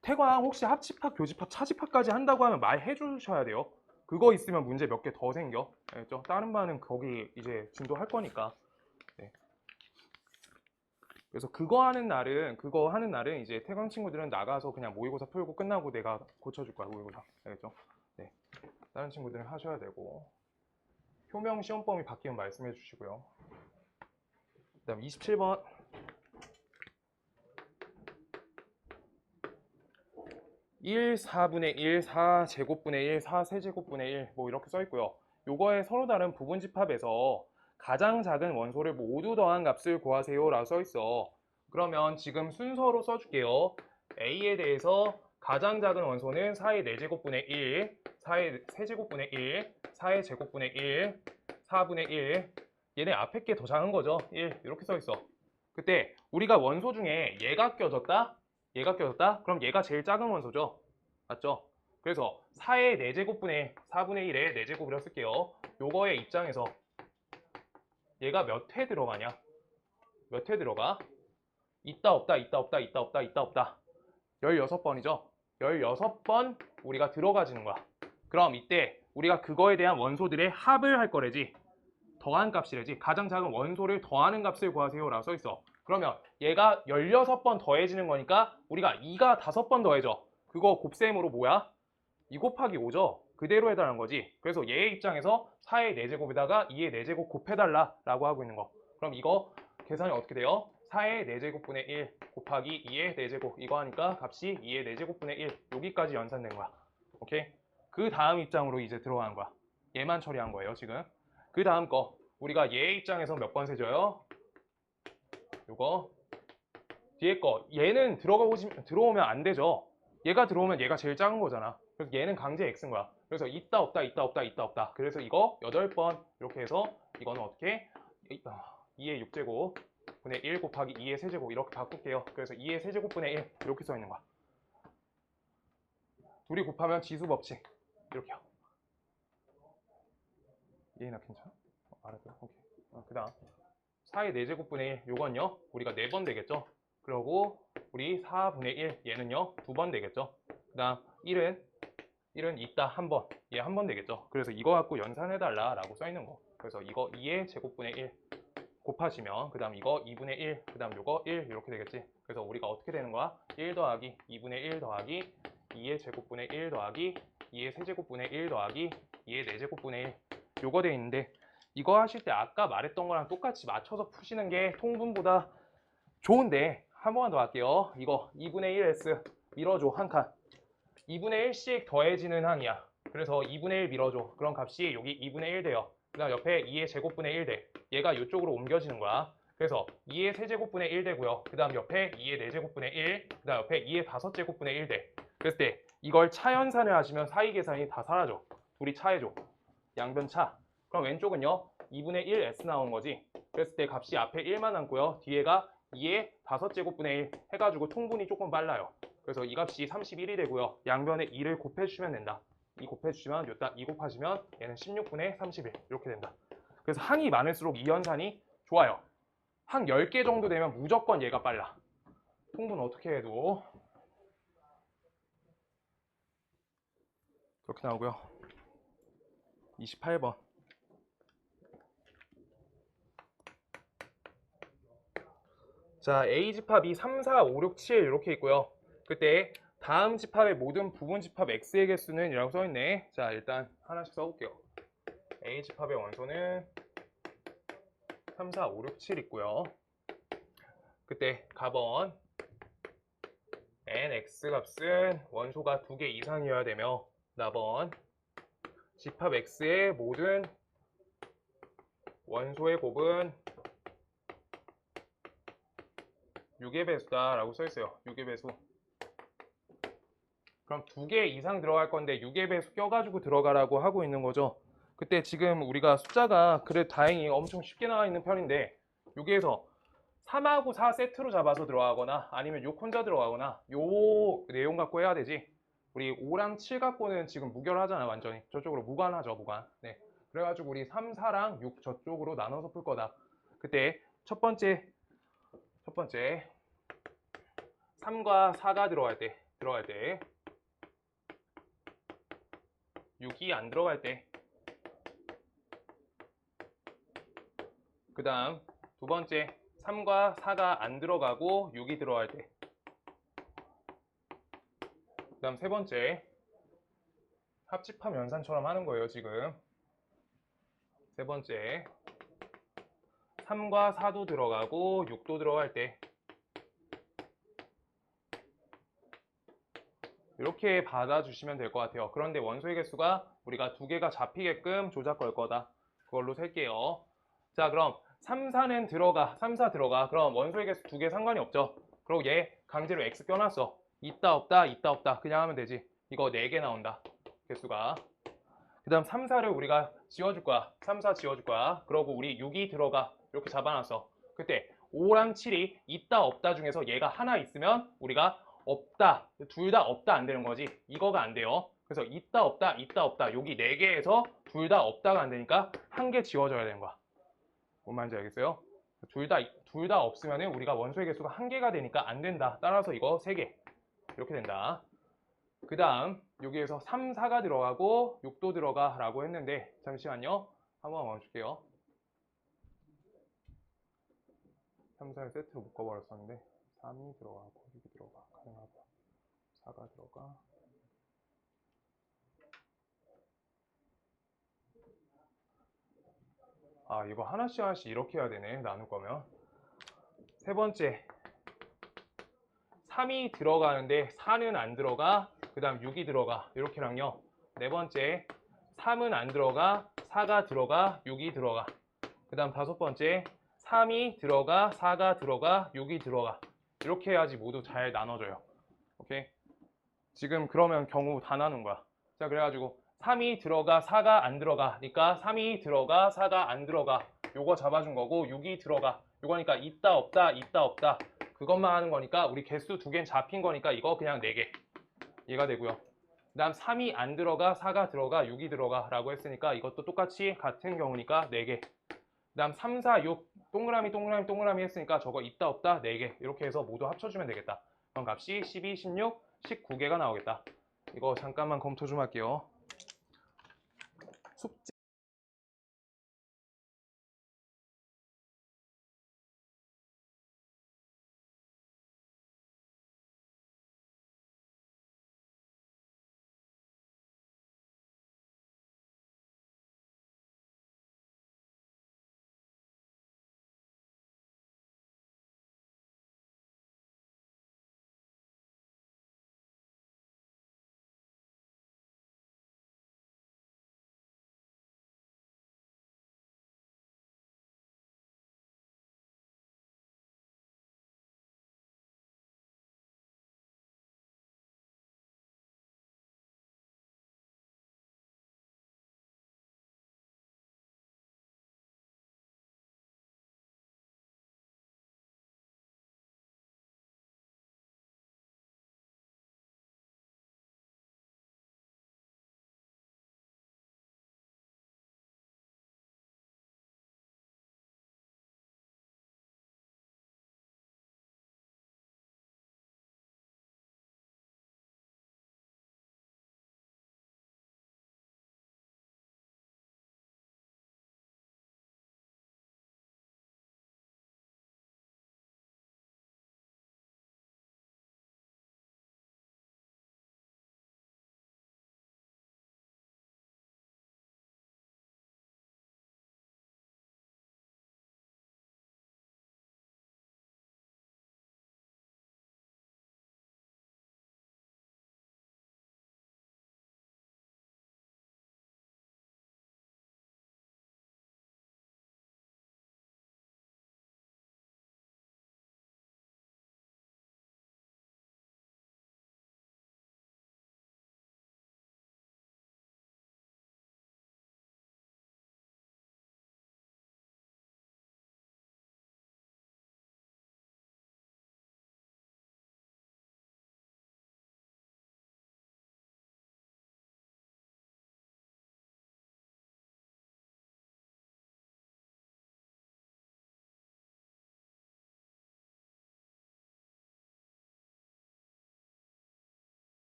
태광 혹시 합집합, 교집합, 차집합까지 한다고 하면 말해 주셔야 돼요. 그거 있으면 문제 몇 개 더 생겨. 알겠죠? 다른 반은 거기 이제 진도할 거니까. 네. 그래서 그거 하는 날은 이제 태광 친구들은 나가서 그냥 모의고사 풀고 끝나고 내가 고쳐줄 거야, 모의고사. 알겠죠? 네. 다른 친구들은 하셔야 되고. 효명 시험 범위 바뀌면 말씀해 주시고요. 그 다음 27번. 1, 4분의 1, 4 제곱분의 1, 4 세제곱분의 1 뭐 이렇게 써 있고요. 요거에 서로 다른 부분집합에서 가장 작은 원소를 모두 더한 값을 구하세요 라고 써 있어. 그러면 지금 순서로 써줄게요. A에 대해서 가장 작은 원소는 4의 4제곱분의 1, 4의 세제곱분의 1, 4의 제곱분의 1, 4분의 1. 얘네 앞에 게 더 작은 거죠. 1 이렇게 써 있어. 그때 우리가 원소 중에 얘가 껴졌다? 얘가 껴졌다? 그럼 얘가 제일 작은 원소죠. 맞죠? 그래서 4의 4제곱분의 4분의 1의 4제곱이라고 쓸게요. 요거의 입장에서 얘가 몇 회 들어가냐? 몇 회 들어가? 있다 없다 있다 없다 있다 없다 있다 없다 16번이죠. 16번 우리가 들어가지는 거야. 그럼 이때 우리가 그거에 대한 원소들의 합을 할 거래지. 더한 값이래지. 가장 작은 원소를 더하는 값을 구하세요 라고 써 있어. 그러면 얘가 16번 더해지는 거니까 우리가 2가 5번 더해져. 그거 곱셈으로 뭐야? 2 곱하기 5죠. 그대로 해달라는 거지. 그래서 얘의 입장에서 4의 4제곱에다가 2의 4제곱 곱해달라 라고 하고 있는 거. 그럼 이거 계산이 어떻게 돼요? 4의 4제곱분의 1 곱하기 2의 4제곱 이거 하니까 값이 2의 4제곱분의 1 여기까지 연산된 거야. 오케이? 그 다음 입장으로 이제 들어가는 거야. 얘만 처리한 거예요 지금. 그 다음 거 우리가 얘의 입장에서 몇 번 세줘요? 요거 뒤에 거 얘는 들어오면 안 되죠. 얘가 들어오면 얘가 제일 작은 거잖아. 그래서 얘는 강제 X인 거야. 그래서 있다 없다 있다 없다 있다 없다. 그래서 이거 8번 이렇게 해서 이거는 어떻게 2의 6제곱 분의 1 곱하기 2의 세제곱 이렇게 바꿀게요. 그래서 2의 세제곱 분의 1 이렇게 써 있는 거야. 둘이 곱하면 지수 법칙 이렇게요. 얘나 괜찮아? 알았어요. 오케이. 그 다음 4의 4제곱분의 1 요건요 우리가 4번 되겠죠. 그리고 우리 4분의 1 얘는요 2번 되겠죠. 그 다음 1은 있다 한번 얘 한 번 되겠죠. 그래서 이거 갖고 연산해달라 라고 써 있는 거. 그래서 이거 2의 제곱분의 1 곱하시면 그 다음 이거 2분의 1 그 다음 요거 1 이렇게 되겠지. 그래서 우리가 어떻게 되는 거야? 1 더하기 2분의 1 더하기 2의 제곱분의 1 더하기 2의 세제곱분의 1 더하기 2의 4제곱분의 1 요거 돼 있는데 이거 하실 때 아까 말했던 거랑 똑같이 맞춰서 푸시는 게 통분보다 좋은데 한 번만 더 할게요. 이거 2분의 1S 밀어줘 한 칸. 2분의 1씩 더해지는 항이야. 그래서 2분의 1 밀어줘. 그럼 값이 여기 2분의 1 돼요. 그 다음 옆에 2의 제곱분의 1 돼. 얘가 이쪽으로 옮겨지는 거야. 그래서 2의 세제곱분의 1 되고요. 그 다음 옆에 2의 4제곱분의 1, 그 다음 옆에 2의 5제곱분의 1 돼. 그랬을 때 이걸 차연산을 하시면 사이 계산이 다 사라져. 둘이 차해줘. 양변 차. 그럼 왼쪽은요. 2분의 1 s 나오는 거지. 그랬을 때 값이 앞에 1만 남고요. 뒤에가 2의 5제곱분의 1 해가지고 통분이 조금 빨라요. 그래서 이 값이 31이 되고요. 양변에 2를 곱해주시면 된다. 2 곱해주시면 여기다 2 곱하시면 얘는 16분의 31 이렇게 된다. 그래서 항이 많을수록 이 연산이 좋아요. 항 10개 정도 되면 무조건 얘가 빨라. 통분 어떻게 해도 그렇게 나오고요. 28번. 자, A 집합이 3, 4, 5, 6, 7 이렇게 있고요. 그때 다음 집합의 모든 부분 집합 x의 개수는 이라고 써있네. 자, 일단 하나씩 써볼게요. A 집합의 원소는 3, 4, 5, 6, 7 있고요. 그때 값은 nx 값은 원소가 2개 이상이어야 되며 답은 집합 x의 모든 원소의 곱은 6의 배수다 라고 써있어요. 6의 배수. 그럼 2개 이상 들어갈 건데 6의 배수 껴가지고 들어가라고 하고 있는 거죠. 그때 지금 우리가 숫자가 그래도 다행히 엄청 쉽게 나와 있는 편인데 여기에서 3하고 4 세트로 잡아서 들어가거나 아니면 6 혼자 들어가거나 요 내용 갖고 해야 되지. 우리 5랑 7 갖고는 지금 무결하잖아. 완전히 저쪽으로 무관하죠. 무관. 네. 그래가지고 우리 3, 4랑 6 저쪽으로 나눠서 풀 거다. 그때 첫 번째 3과 4가 들어갈 때 6이 안 들어갈 때 그 다음 두 번째 3과 4가 안 들어가고 6이 들어갈 때 그 다음 세 번째 합집합 연산처럼 하는 거예요. 지금 세 번째 3과 4도 들어가고 6도 들어갈 때 이렇게 받아주시면 될 것 같아요. 그런데 원소의 개수가 우리가 2개가 잡히게끔 조작 걸 거다. 그걸로 셀게요. 자, 그럼 3, 4는 들어가. 3, 4 들어가. 그럼 원소의 개수 2개 상관이 없죠. 그리고 얘 강제로 x 껴놨어. 있다 없다 있다 없다 그냥 하면 되지. 이거 4개 나온다. 개수가. 그 다음 3, 4를 우리가 지워줄 거야. 3, 4 지워줄 거야. 그러고 우리 6이 들어가. 이렇게 잡아놨어. 그때 5랑 7이 있다 없다 중에서 얘가 하나 있으면 우리가 없다. 둘 다 없다 안 되는 거지. 이거가 안 돼요. 그래서 있다 없다 있다 없다 여기 4개에서 둘 다 없다가 안 되니까 한 개 지워줘야 되는 거야. 뭔 말인지 알겠어요? 둘 다 없으면 우리가 원소의 개수가 한 개가 되니까 안 된다. 따라서 이거 3개. 이렇게 된다. 그 다음 여기에서 3, 4가 들어가고 6도 들어가 라고 했는데 잠시만요. 한번 멈출게요. 3, 4를 세트로 묶어버렸었는데 3이 들어가고 6이 들어가 가능하고 4가 들어가 아 이거 하나씩 하나씩 이렇게 해야 되네. 나눌 거면 세 번째 3이 들어가는데 4는 안 들어가 그 다음 6이 들어가 이렇게랑요. 네 번째 3은 안 들어가 4가 들어가 6이 들어가 그 다음 다섯 번째 3이 들어가 4가 들어가 6이 들어가 이렇게 해야지 모두 잘 나눠져요. 오케이? 지금 그러면 경우 다 나눈 거야. 자 그래가지고 3이 들어가 4가 안 들어가 그러니까 3이 들어가 4가 안 들어가 요거 잡아준 거고 6이 들어가 요거니까 있다 없다 있다 없다 그것만 하는 거니까 우리 개수 2개는 잡힌 거니까 이거 그냥 4개 얘가 되고요. 그 다음 3이 안 들어가 4가 들어가 6이 들어가 라고 했으니까 이것도 똑같이 같은 경우니까 4개 그 다음 3, 4, 6 동그라미 동그라미 동그라미 했으니까 저거 있다 없다 4개 이렇게 해서 모두 합쳐주면 되겠다. 그럼 값이 12, 16, 19개가 나오겠다. 이거 잠깐만 검토 좀 할게요. 숙제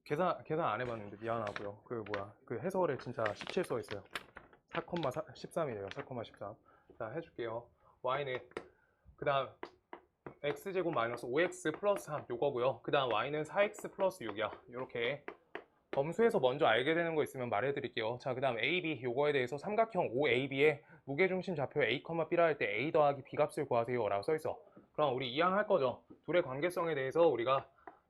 계산 안 해봤는데 미안하고요. 그 뭐야 그 해설에 진짜 17 써 있어요. 4,13이래요. 4,13. 자 해줄게요. y는 그다음 x제곱 마이너스 5x 플러스 3 요거고요. 그다음 y는 4x 플러스 6이야. 이렇게 범수에서 먼저 알게 되는 거 있으면 말해드릴게요. 자 그다음 AB 요거에 대해서 삼각형 OAB의 무게중심 좌표 A, B라 할 때 A 더하기 B 값을 구하세요 라고 써있어. 그럼 우리 이항할 거죠. 둘의 관계성에 대해서 우리가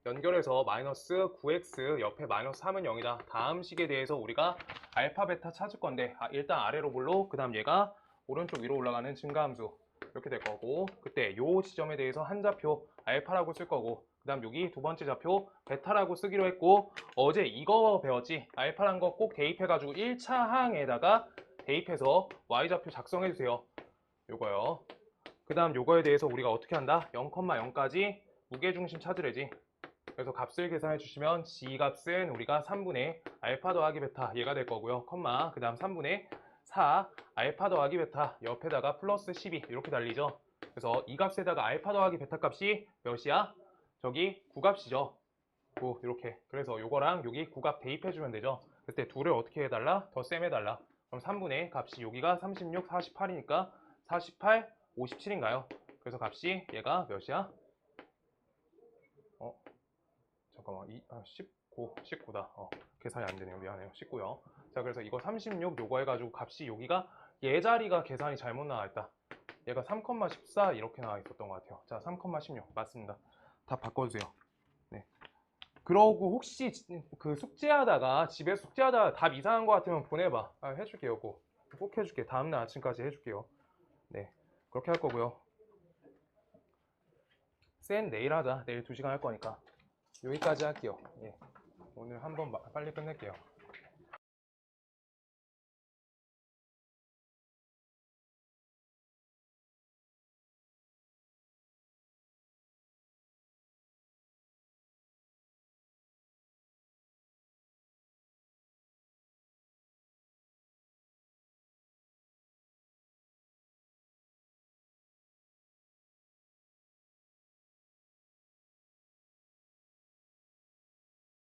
연결해서 마이너스 9x 옆에 마이너스 3은 0이다. 다음 식에 대해서 우리가 알파, 베타 찾을 건데 일단 아래로 볼로 그 다음 얘가 오른쪽 위로 올라가는 증가함수 이렇게 될 거고 그때 요 지점에 대해서 한 좌표 알파라고 쓸 거고 그 다음 여기 두 번째 좌표 베타라고 쓰기로 했고 어제 이거 배웠지? 알파란 거 꼭 대입해가지고 1차 항에다가 대입해서 y좌표 작성해주세요. 요거요. 그 다음 요거에 대해서 우리가 어떻게 한다? 0,0까지 무게중심 찾으래지. 그래서 값을 계산해 주시면 g 값은 우리가 3분의 알파 더하기 베타 얘가 될 거고요. 컴마 그 다음 3분의 4 알파 더하기 베타 옆에다가 플러스 12 이렇게 달리죠. 그래서 이 값에다가 알파 더하기 베타 값이 몇이야? 저기 9값이죠. 9 이렇게. 그래서 요거랑 여기 9값 대입해 주면 되죠. 그때 둘을 어떻게 해달라? 덧셈 해달라. 그럼 3분의 값이 여기가 36, 48이니까 48, 57인가요? 그래서 값이 얘가 몇이야? 잠깐만 19다. 계산이 안 되네요. 미안해요. 19요. 자 그래서 이거 36 요거 해가지고 값이 여기가 얘 자리가 계산이 잘못 나와 있다. 얘가 3,14 이렇게 나와 있었던 것 같아요. 자 3,16 맞습니다. 다 바꿔주세요. 네. 그러고 혹시 그 숙제하다가 집에 숙제하다가 답 이상한 거 같으면 보내봐. 해줄게요. 꼭 해줄게. 다음날 아침까지 해줄게요. 네 그렇게 할 거고요. 쌤 내일 하자. 내일 2시간 할 거니까 여기까지 할게요. 예. 오늘 한번 빨리 끝낼게요.